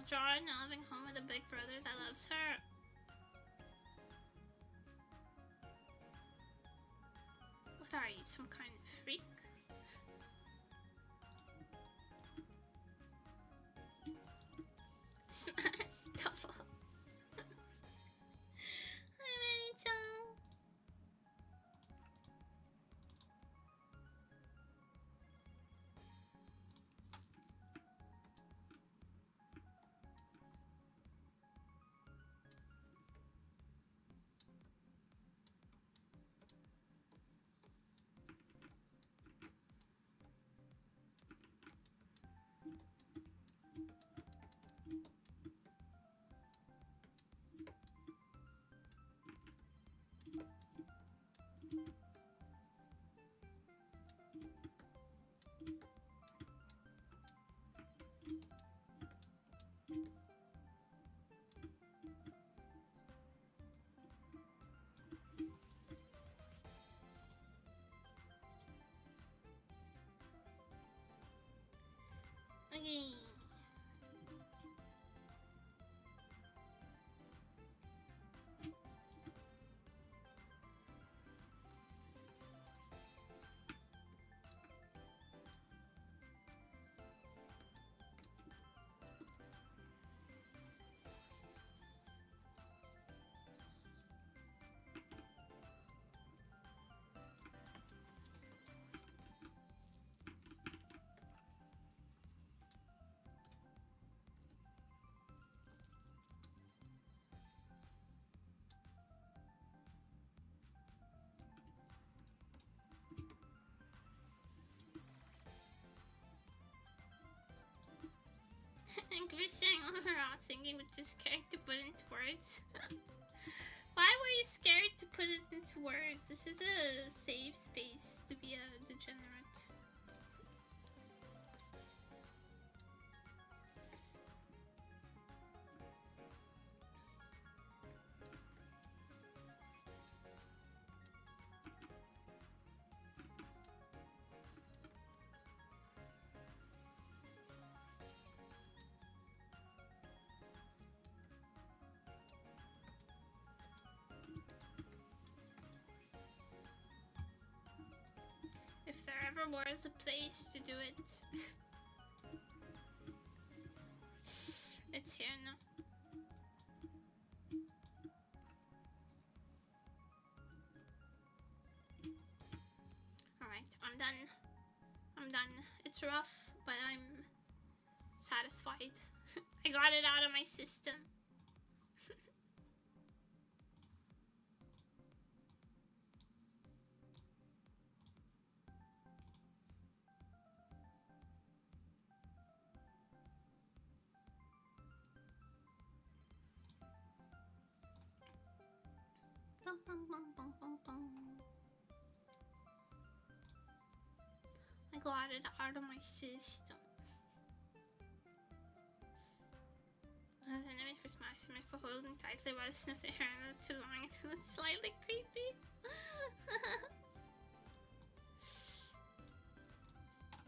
Jordan living home with a big brother that loves her. What are you, some kind of freak? Smash double. Hi, Rachel. Okay. think we're saying overall thinking, but just scared to put into words. Why were you scared to put it into words? This is a safe space to be a degenerate. If there ever was a place to do it, it's here now. Alright, I'm done. I'm done. It's rough, but I'm satisfied. I got it out of my system. I got it out of my system. An enemy for smashing me for holding tightly while I sniff the hair not too long until it's slightly creepy.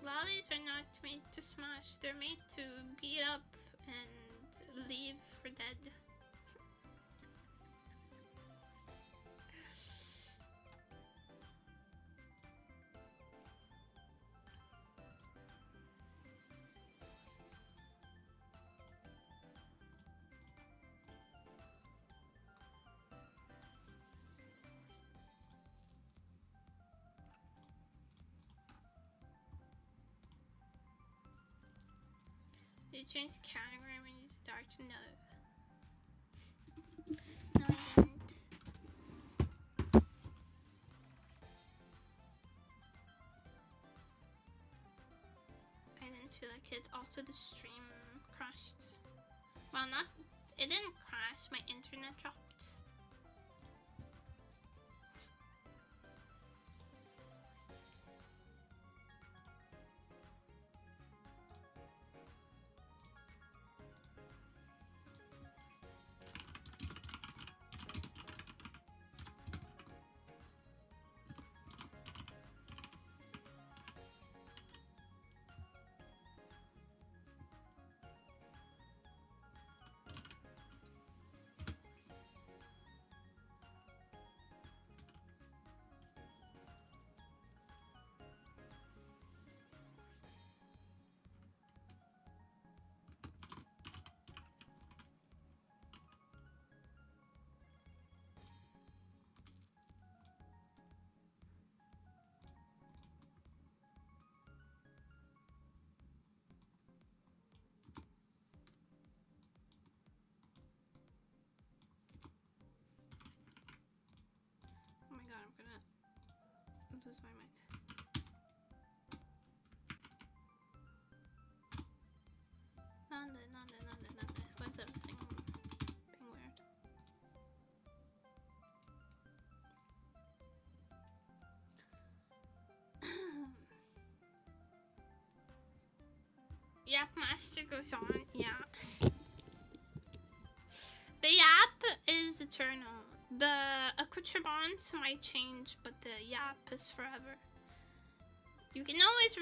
Lollies are not made to smash, they're made to beat up and leave for dead. Did you change the category when you did dark? No. No, I didn't. I didn't feel like it. Also, the stream crashed. Well, it didn't crash, my internet dropped. Oh my god, I'm gonna lose my mind. Nanda. Why is everything being weird? Yap master goes on, yeah. The yap is eternal. The accoutrements might change, but the yap is forever. You can always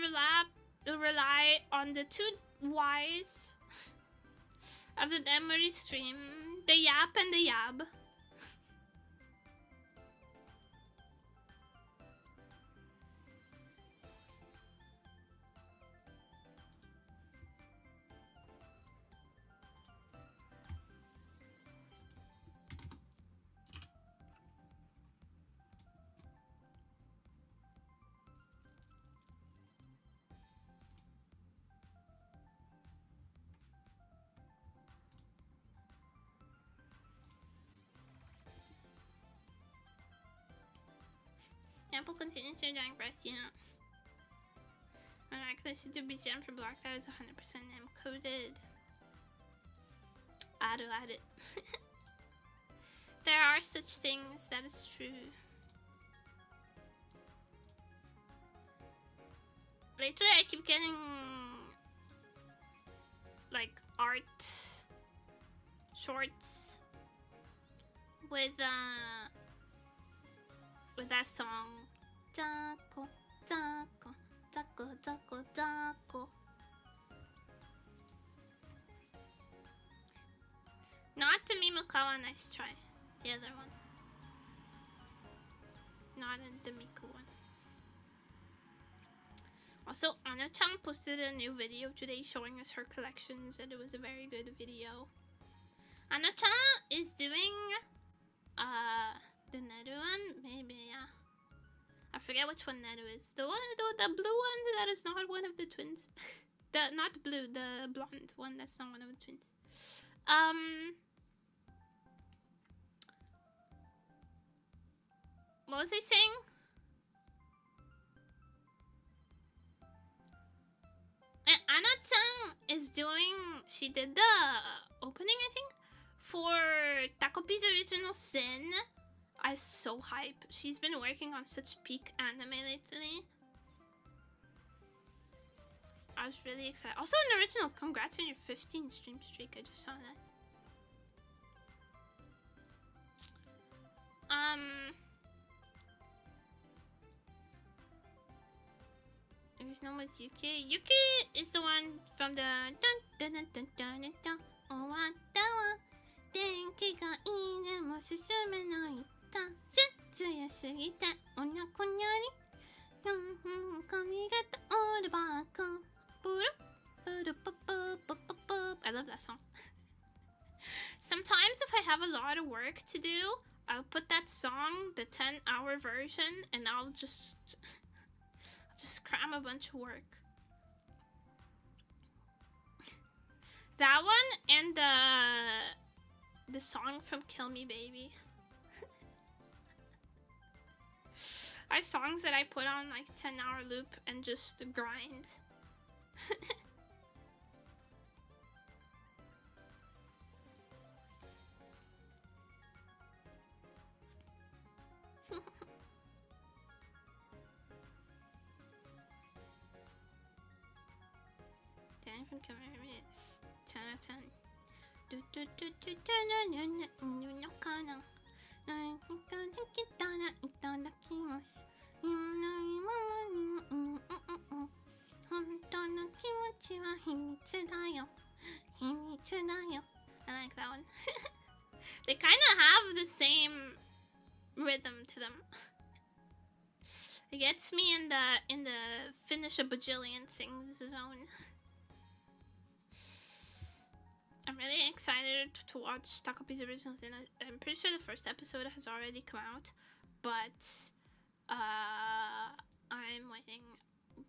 rely on the two Y's of the nemuri stream, the yap and the yab. Apple continues to rank breath, yeah. When I connected to BGM for block that is 100% encoded. Aru aru. There are such things, that is true. Lately I keep getting like art shorts with that song. Dako, dako, dako, dako, dako. Not the Mimokawa, nice try. The other one. Not the Miku one. Also, Anna-chan posted a new video today showing us her collections, and it was a very good video. Anna-chan is doing the Neru one, maybe, yeah. I forget which one Neru is. The one, the blue one that is not one of the twins. Not the blue, the blonde one that's not one of the twins. What was I saying? Anna-chan is doing, she did the opening, I think, for Takopi's Original Sin. I'm so hype. She's been working on such peak anime lately. I was really excited. Also, an original, congrats on your 15 stream streak. I just saw that. His name was Yuki. Yuki is the one from the dun dun dun dun dun dun dun. Owatta wa denki ga ii de mo susume nai ta. Setsuya sugite onako nyari. Kamigata oru baku. I love that song. Sometimes if I have a lot of work to do, I'll put that song, the 10-hour version, and I'll just cram a bunch of work. That one and the song from Kill Me Baby are songs that I put on like 10-hour loop and just grind. From Cubism, 10 out of 10. Do do do do do no no kana. I itadakitara itadakimasu. Hontou no kimochi wa himitsu da yo. Himitsu da yo. I like that one. They kind of have the same rhythm to them. It gets me in the finish a bajillion things zone. I'm really excited to watch Takopi's Original Sin. I'm pretty sure the first episode has already come out, but I'm waiting.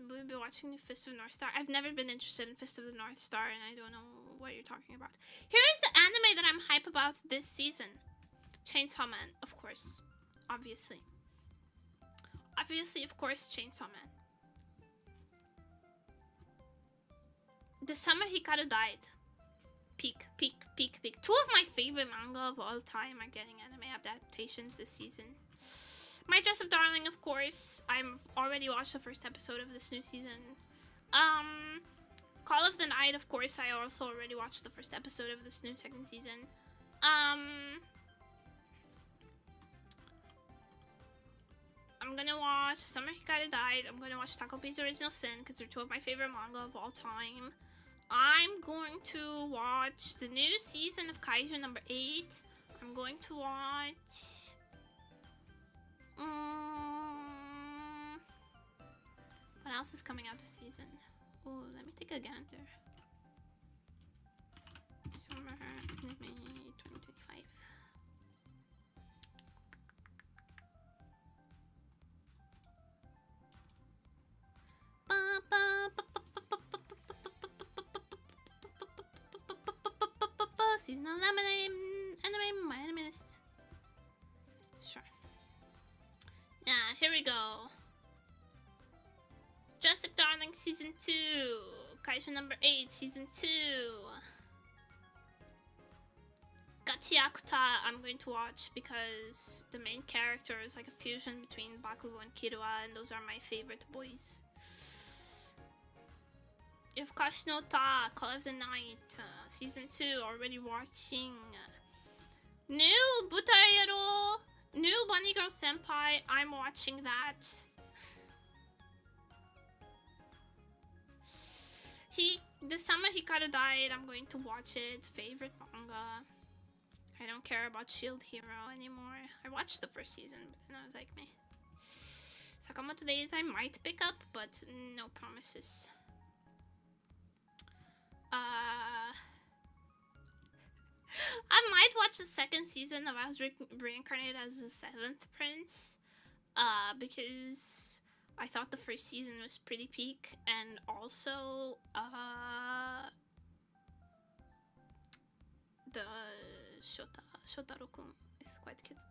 We'll be watching the Fist of the North Star. I've never been interested in Fist of the North Star, and I don't know what you're talking about. Here is the anime that I'm hype about this season. Chainsaw Man, of course. Obviously. Obviously, of course, Chainsaw Man. The summer Hikaru died. Peak, peak, peak, peak. Two of my favorite manga of all time are getting anime adaptations this season. My Dress Up Darling, of course. I've already watched the first episode of this new season. Call of the Night, of course. I also already watched the first episode of this new second season. I'm gonna watch Summer Hikaru Died. I'm gonna watch Takopi's Original Sin because they're two of my favorite manga of all time. I'm going to watch the new season of Kaiju number 8. I'm going to watch... what else is coming out this season? Oh, let me take a gander. Summer Anime 2025. Seasonal anime, my anime list. Sure. Yeah, here we go. Dress Up Darling Season 2. Kaiju number 8, Season 2. Chiakuta I'm going to watch because the main character is like a fusion between Bakugo and Killua, and those are my favorite boys. Yufukashi no Ta, Call of the Night, Season 2, already watching. New Butayero, new Bunny Girl Senpai, I'm watching that. This summer Hikaru died, I'm going to watch it. Favorite manga. I don't care about Shield Hero anymore. I watched the first season, but then I was like, meh. Sakamoto Days I might pick up, but no promises. I might watch the second season of I Was Reincarnated as the 7th Prince. Because I thought the first season was pretty peak, and also, the Shotaro-kun is quite cute.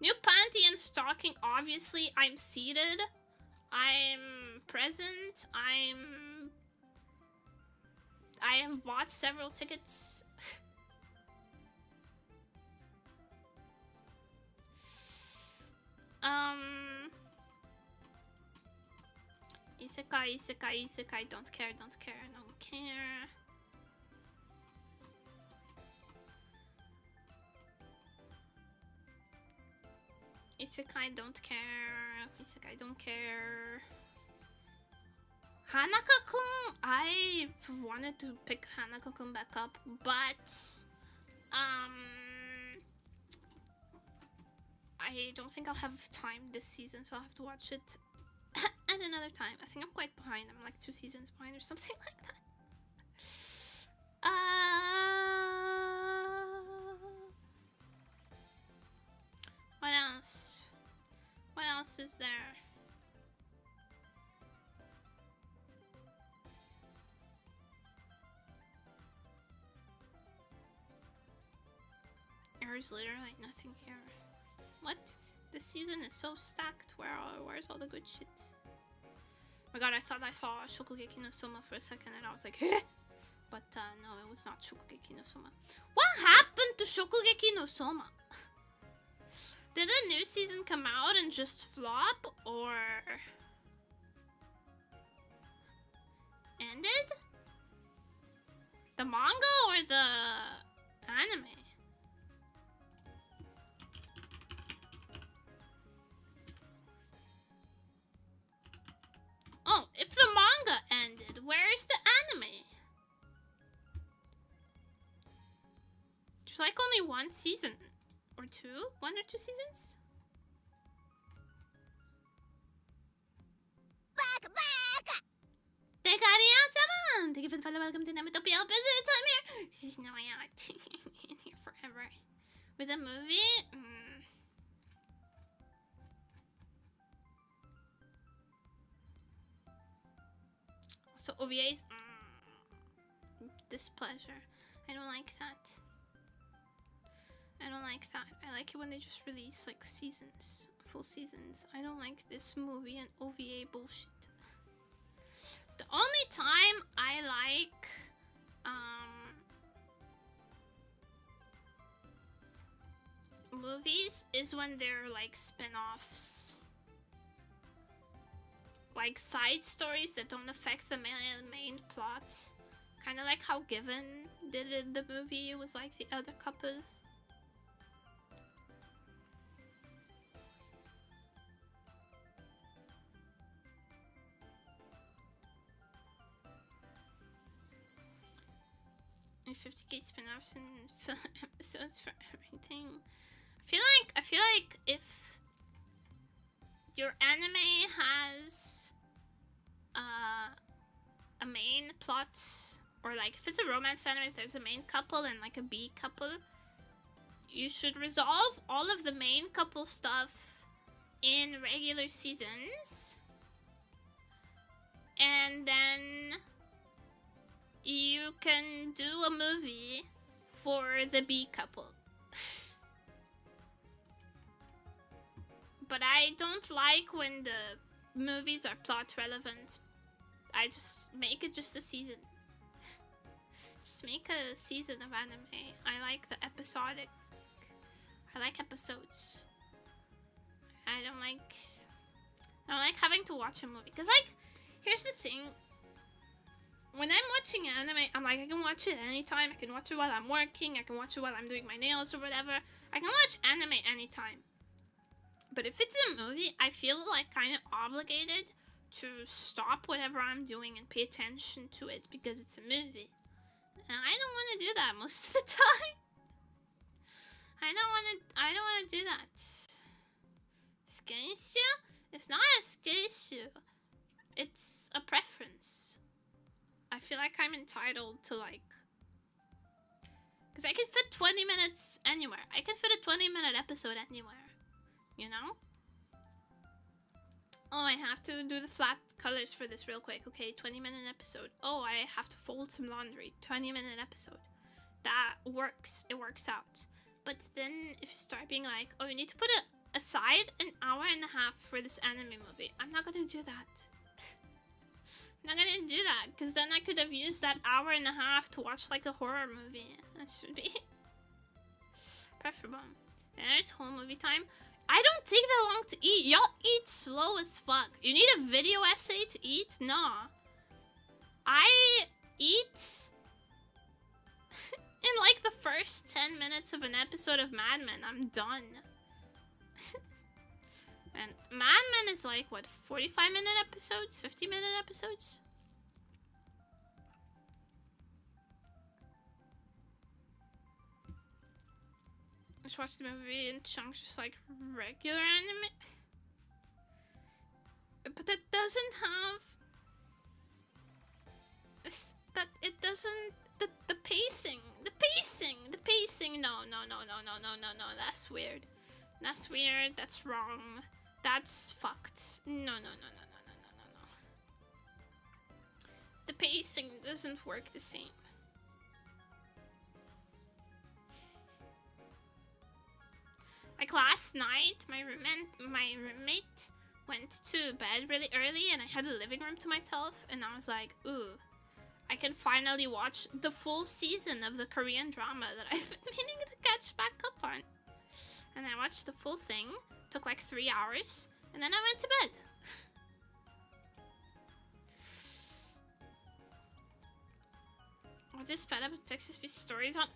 New panty and stocking, obviously. I'm seated. I'm present. I have bought several tickets. Isekai, don't care, don't care. Isekai, don't care. Hanaka-kun, I wanted to pick Hanaka-kun back up, but, I don't think I'll have time this season, so I'll have to watch it at another time. I think I'm quite behind. I'm like 2 seasons behind or something like that. What else? What else is there? There's literally nothing here. What? This season is so stacked. Where's all the good shit? Oh my god, I thought I saw Shokugeki no Soma for a second and I was like, eh? But no, it was not Shokugeki no Soma. What happened to Shokugeki no Soma? Did a new season come out and just flop, or ended? The manga or the anime? Oh, if the manga ended, where is the anime? There's like only 1 season. Or 2? 1 or 2 seasons? Thank you for the follow. Welcome to Nemutopia. Pleasure time here. There's no way out. In here forever. With a movie? So OVAs? Displeasure. I don't like that. I like it when they just release like seasons, full seasons. I don't like this movie and OVA bullshit. The only time I like movies is when they're like spin-offs. Like side stories that don't affect the main plot. Kind of like how Given did in the movie. It was like the other couple. And 50k spin-offs and film episodes for everything. I feel like if your anime has a main plot, or like if it's a romance anime, if there's a main couple and like a B couple, you should resolve all of the main couple stuff in regular seasons, and then you can do a movie for the B couple. But I don't like when the movies are plot relevant. I just make it just a season. Just make a season of anime. I like the episodic. I like episodes. I don't like having to watch a movie. Because, like, here's the thing. When I'm watching anime, I'm like, I can watch it anytime. I can watch it while I'm working. I can watch it while I'm doing my nails or whatever. I can watch anime anytime. But if it's a movie, I feel like kind of obligated to stop whatever I'm doing and pay attention to it because it's a movie. And I don't want to do that most of the time. I don't want to do that. Sketch? It's not a sketch. It's a preference. I feel like I'm entitled to, like... Because I can fit 20 minutes anywhere. I can fit a 20-minute episode anywhere. You know? Oh, I have to do the flat colors for this real quick. Okay, 20-minute episode. Oh, I have to fold some laundry. 20-minute episode. That works. It works out. But then if you start being like, oh, you need to put aside an hour and a half for this anime movie. I'm not going to do that. I'm not going to do that. Because then I could have used that hour and a half to watch like a horror movie. That should be preferable. And there's whole movie time. I don't take that long to eat. Y'all eat slow as fuck. You need a video essay to eat? Nah. I eat in like the first 10 minutes of an episode of Mad Men. I'm done. And Mad Men is like, what, 45-minute episodes? 50-minute episodes? Just watch the movie in chunks, just like regular anime. But that doesn't have... It doesn't... The pacing. No. That's weird. That's weird. That's wrong. That's fucked. No. The pacing doesn't work the same. Like last night, my roommate went to bed really early and I had a living room to myself and I was like, ooh, I can finally watch the full season of the Korean drama that I've been meaning to catch back up on. And I watched the full thing, took like 3 hours, and then I went to bed. I just fed up with Texas Beach stories on...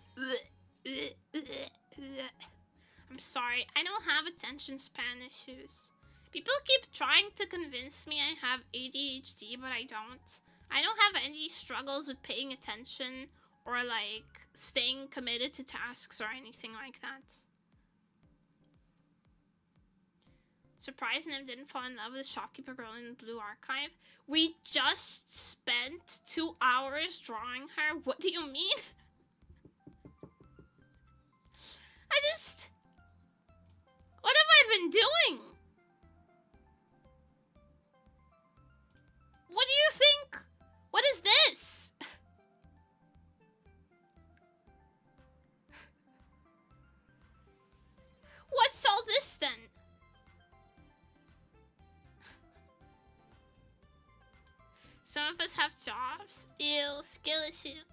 I'm sorry, I don't have attention span issues. People keep trying to convince me I have ADHD, but I don't. I don't have any struggles with paying attention or like staying committed to tasks or anything like that. Surprised Nim didn't fall in love with the shopkeeper girl in the blue archive. We just spent 2 hours drawing her. What do you mean? What have I been doing? What do you think? What is this? What's all this then? Some of us have jobs. Ew, skill issue.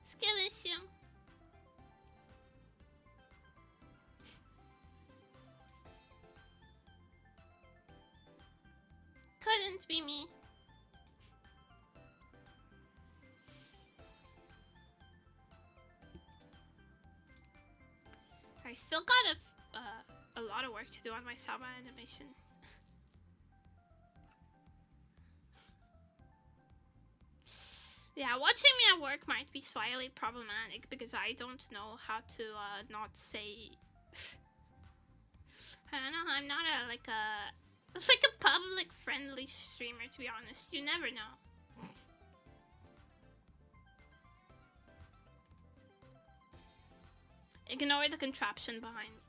Skill issue. Couldn't be me. I still got a lot of work to do on my Saba animation. Yeah, watching me at work might be slightly problematic because I don't know how to not say. I don't know. I'm not a public friendly streamer, to be honest. You never know. Ignore the contraption behind me.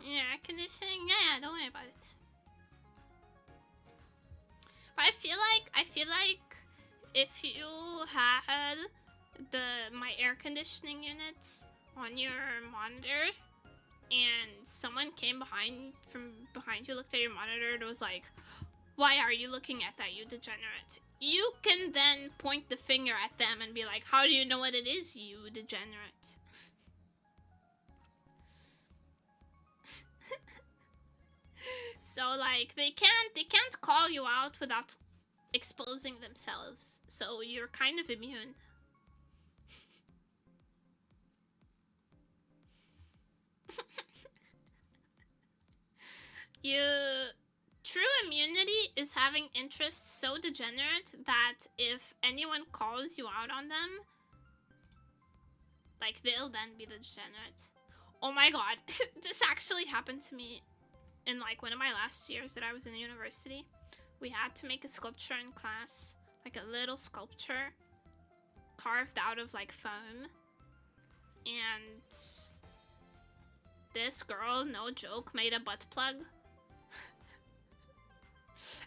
Yeah, air conditioning. Yeah, don't worry about it. But I feel like if you had my air conditioning unit on your monitor, and someone came from behind you, looked at your monitor, and was like, "Why are you looking at that, you degenerate?" You can then point the finger at them and be like, "How do you know what it is, you degenerate?" So like they can't call you out without exposing themselves. So you're kind of immune. True immunity is having interests so degenerate that if anyone calls you out on them, like, they'll then be the degenerate. Oh my god, this actually happened to me in, like, one of my last years that I was in university. We had to make a sculpture in class, like a little sculpture carved out of, like, foam. And this girl, no joke, made a butt plug.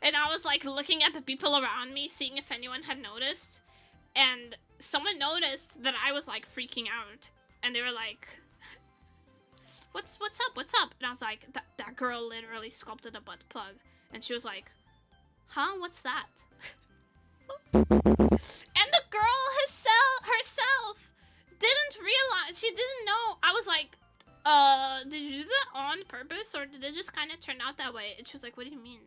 And I was like looking at the people around me, seeing if anyone had noticed. And someone noticed that I was like freaking out. And they were like, what's up? And I was like, that girl literally sculpted a butt plug. And she was like, huh, what's that? And the girl herself didn't realize, she didn't know. I was like, did you do that on purpose, or did it just kind of turn out that way? And she was like, what do you mean?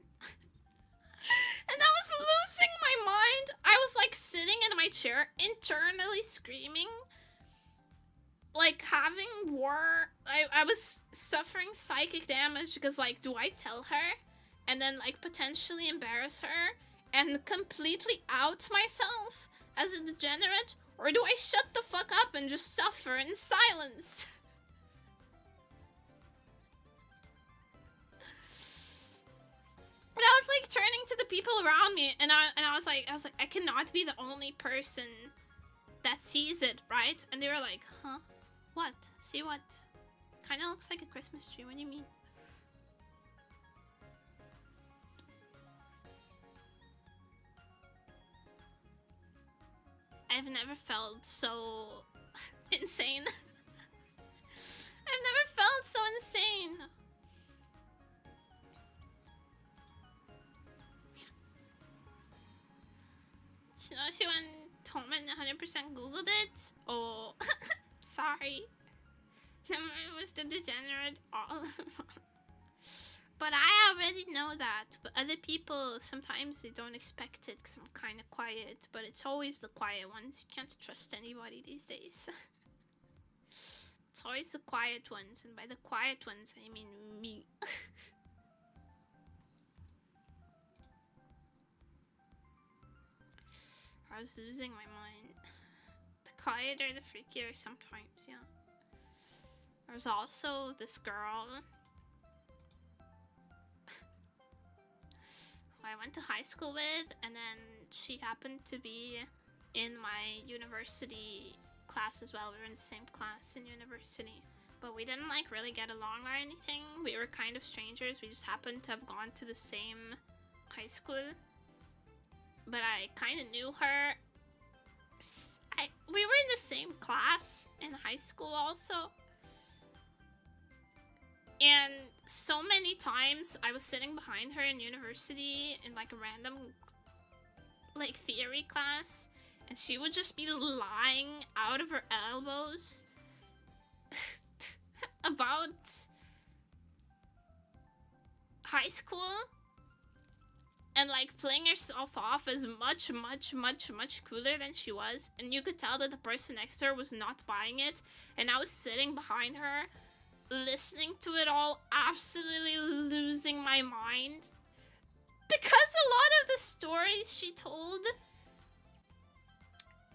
And I was losing my mind. I was like sitting in my chair, internally screaming, like having war. I was suffering psychic damage because, like, do I tell her and then like potentially embarrass her and completely out myself as a degenerate, or do I shut the fuck up and just suffer in silence? And I was like turning to the people around me, and I was like, I cannot be the only person that sees it, right? And they were like, huh? What? See what? Kind of looks like a Christmas tree. What do you mean? I've never felt so insane. I've never felt so insane. You know, she went home and 100% Googled it. Oh, sorry. Nemuri was the degenerate all. But I already know that. But other people, sometimes they don't expect it because I'm kind of quiet. But it's always the quiet ones. You can't trust anybody these days. It's always the quiet ones. And by the quiet ones, I mean me. I was losing my mind. The quieter, the freakier sometimes, yeah. There was also this girl who I went to high school with, and then she happened to be in my university class as well. We were in the same class in university, but we didn't like really get along or anything. We were kind of strangers. We just happened to have gone to the same high school. But I kind of knew her. We were in the same class in high school also. And so many times I was sitting behind her in university in like a random like theory class, and she would just be lying out of her elbows about high school. And like playing herself off as much cooler than she was. And you could tell that the person next to her was not buying it. And I was sitting behind her, listening to it all, absolutely losing my mind. Because a lot of the stories she told,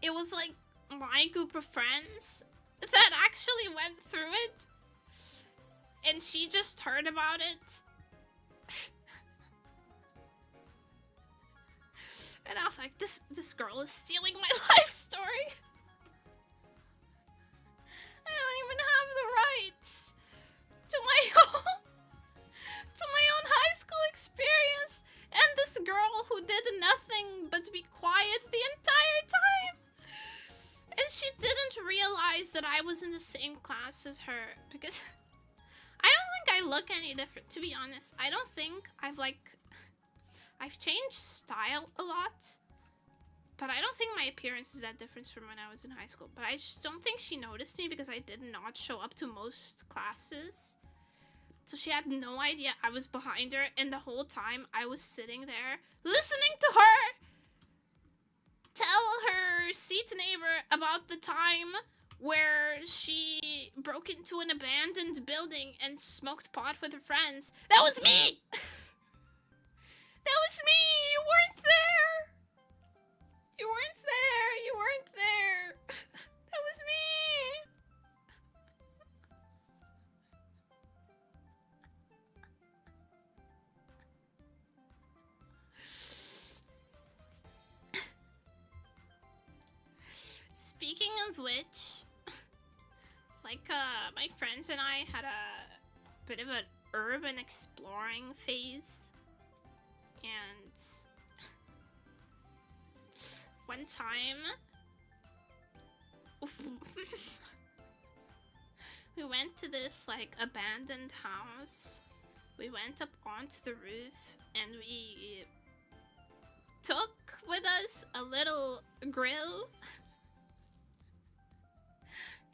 it was like my group of friends that actually went through it. And she just heard about it. And I was like, this girl is stealing my life story. I don't even have the rights to my own high school experience. And this girl who did nothing but be quiet the entire realized that I was in the same class as her because I don't think I look any different, to be honest. I don't think I've changed style a lot, but I don't think my appearance is that different from when I was in high school. But I just don't think she noticed me because I did not show up to most classes. So she had no idea I was behind her, and the whole time I was sitting there listening to her tell her seat neighbor about the time where she broke into an abandoned building and smoked pot with her friends. That was me! That was me! You weren't there! You weren't there! You weren't there! That was me! Speaking of which, my friends and I had a bit of an urban exploring phase, and one time we went to this abandoned house. We went up onto the roof and we took with us a little grill.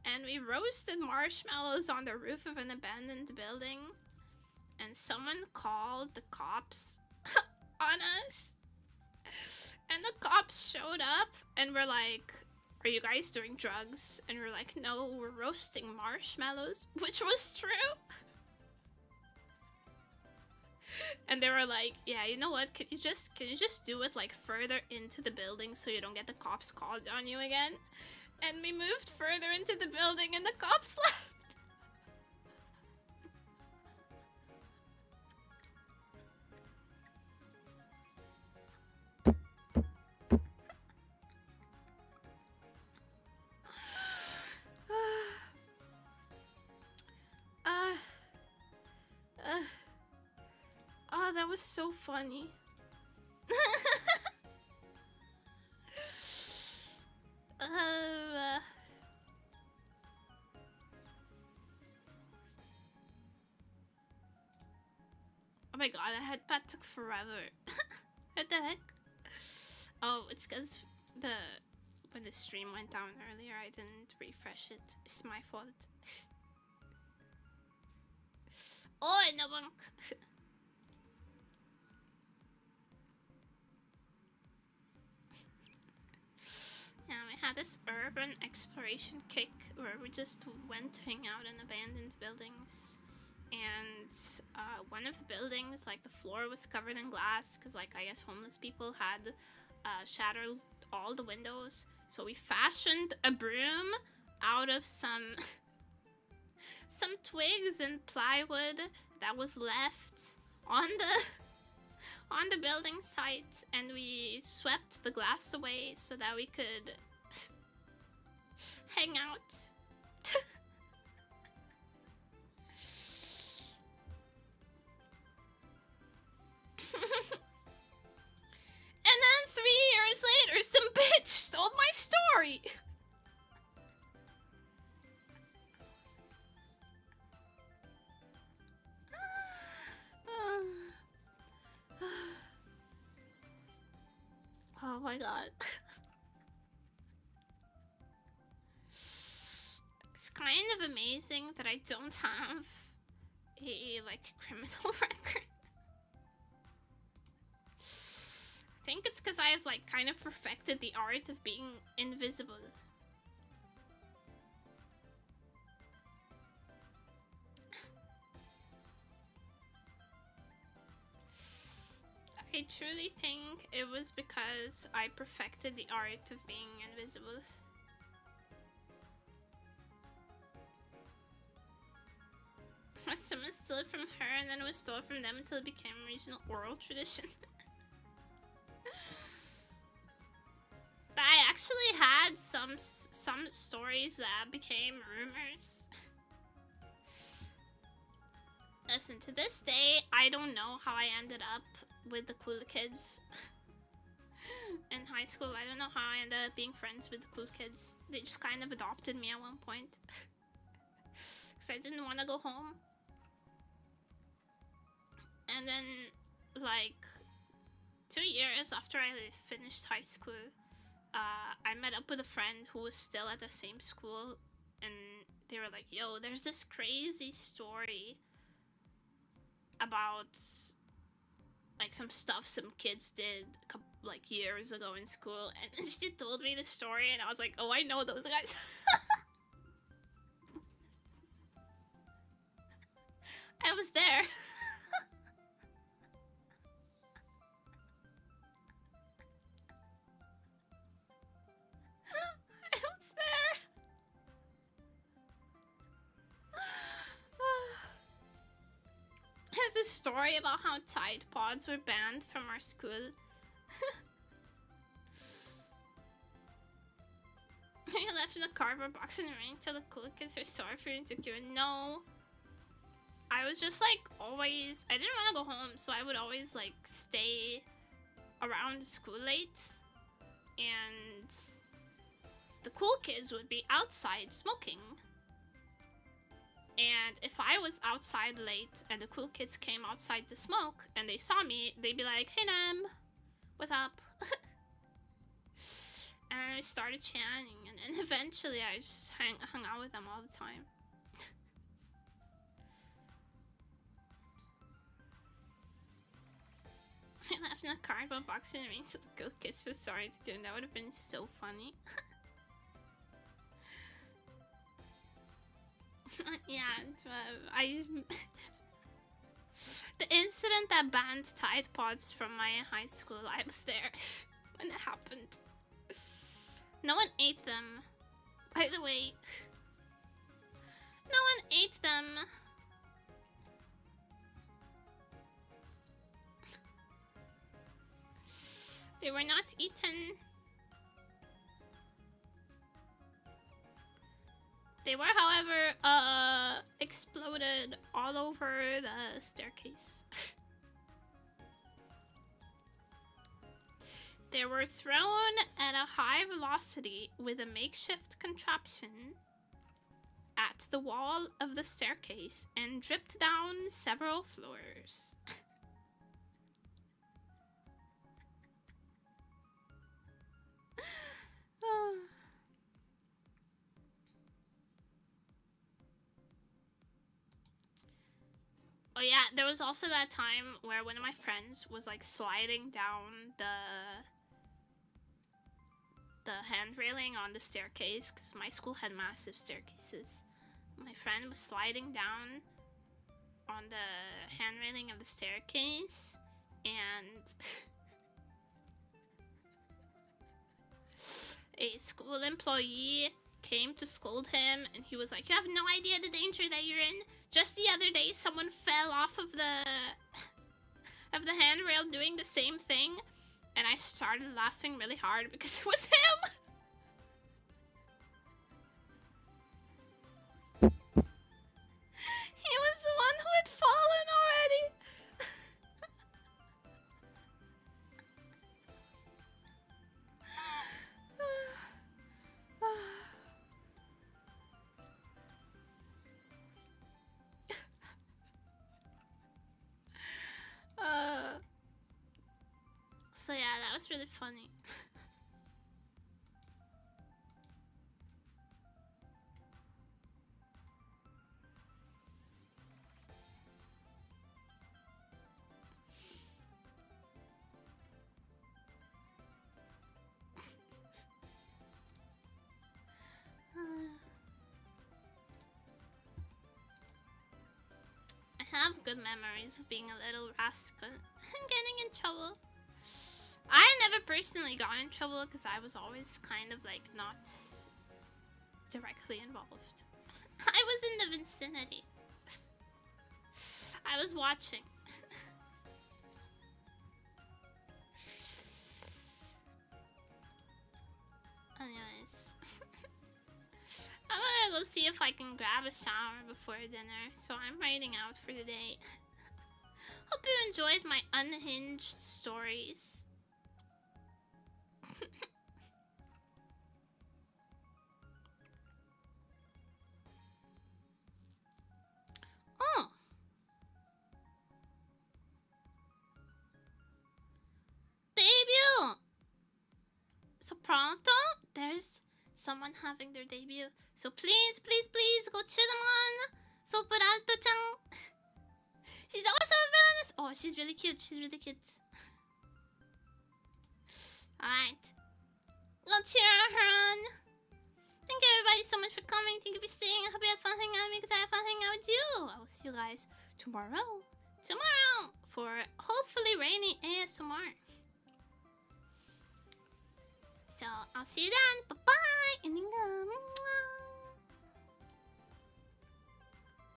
And we roasted marshmallows on the roof of an abandoned building. And someone called the cops on us. And the cops showed up and were like, "Are you guys doing drugs?" And we're like, "No, we're roasting marshmallows," which was true. And they were like, "Yeah, you know what? Can you just do it further into the building so you don't get the cops called on you again?" And we moved further into the building and the cops left. Oh, that was so funny. Oh my god, the headpad took forever. What the heck? Oh, it's because when the stream went down earlier, I didn't refresh it. It's my fault. Oh, no bunk. Yeah, we had this urban exploration kick where we just went to hang out in abandoned buildings. And one of the buildings, the floor was covered in glass because, I guess homeless people had shattered all the windows. So we fashioned a broom out of some twigs and plywood that was left on the building site, and we swept the glass away so that we could hang out. And then 3 years later, some bitch stole my story. Oh my god. It's kind of amazing that I don't have a criminal record. I think it's because I have kind of perfected the art of being invisible. I truly think it was because I perfected the art of being invisible. Someone stole it from her and then it was stolen from them until it became a regional oral tradition. I actually had some stories that became rumors. Listen, to this day, I don't know how I ended up with the cool kids. in high school. I don't know how I ended up being friends with the cool kids. They just kind of adopted me at one point. Because I didn't want to go home. And then, like, 2 years after I finished high school, I met up with a friend who was still at the same school. And they were like, yo, there's this crazy story about like some stuff some kids did like years ago in school, and she told me the story, and I was like, oh, I know those guys. I was there. I was there. There's a story about how Tide Pods were banned from our school. You left in a cardboard box in the rain till the cool kids were sorry for you and took you in. No. I was just like always, I didn't want to go home, so I would always like stay around school late. And the cool kids would be outside smoking. And if I was outside late and the cool kids came outside to smoke and they saw me, they'd be like, hey Nem, what's up? And we started chatting, and then eventually I just hung out with them all the time. I left in a cardboard box in the rain so the cool kids were sorry to go, and that would have been so funny. Yeah, the incident that banned Tide Pods from my high school, I was there when it happened. No one ate them. By the way, no one ate them. They were not eaten. They were, however, exploded all over the staircase. They were thrown at a high velocity with a makeshift contraption at the wall of the staircase and dripped down several floors. Oh yeah, there was also that time where one of my friends was like sliding down the hand railing on the staircase, because my school had massive staircases. My friend was sliding down on the hand railing of the staircase, and a school employee came to scold him, and he was like, you have no idea the danger that you're in. Just the other day, someone fell off of the handrail doing the same thing, and I started laughing really hard because it was him. He was the one who had fallen already. So yeah, that was really funny. I have good memories of being a little rascal and getting in trouble. I never personally got in trouble because I was always kind of like not directly involved. I was in the vicinity. I was watching. Anyways. I'm gonna go see if I can grab a shower before dinner, so I'm writing out for the day. Hope you enjoyed my unhinged stories. Soprato, there's someone having their debut. So please, please, please go cheer them on. Soprato-chan. She's also a villainess. Oh, she's really cute. She's really cute. Alright. Go cheer her on. Thank you everybody so much for coming. Thank you for staying. I hope you had fun hanging out with me because I had fun hanging out with you. I will see you guys tomorrow. For hopefully rainy ASMR. So I'll see you then. Bye bye.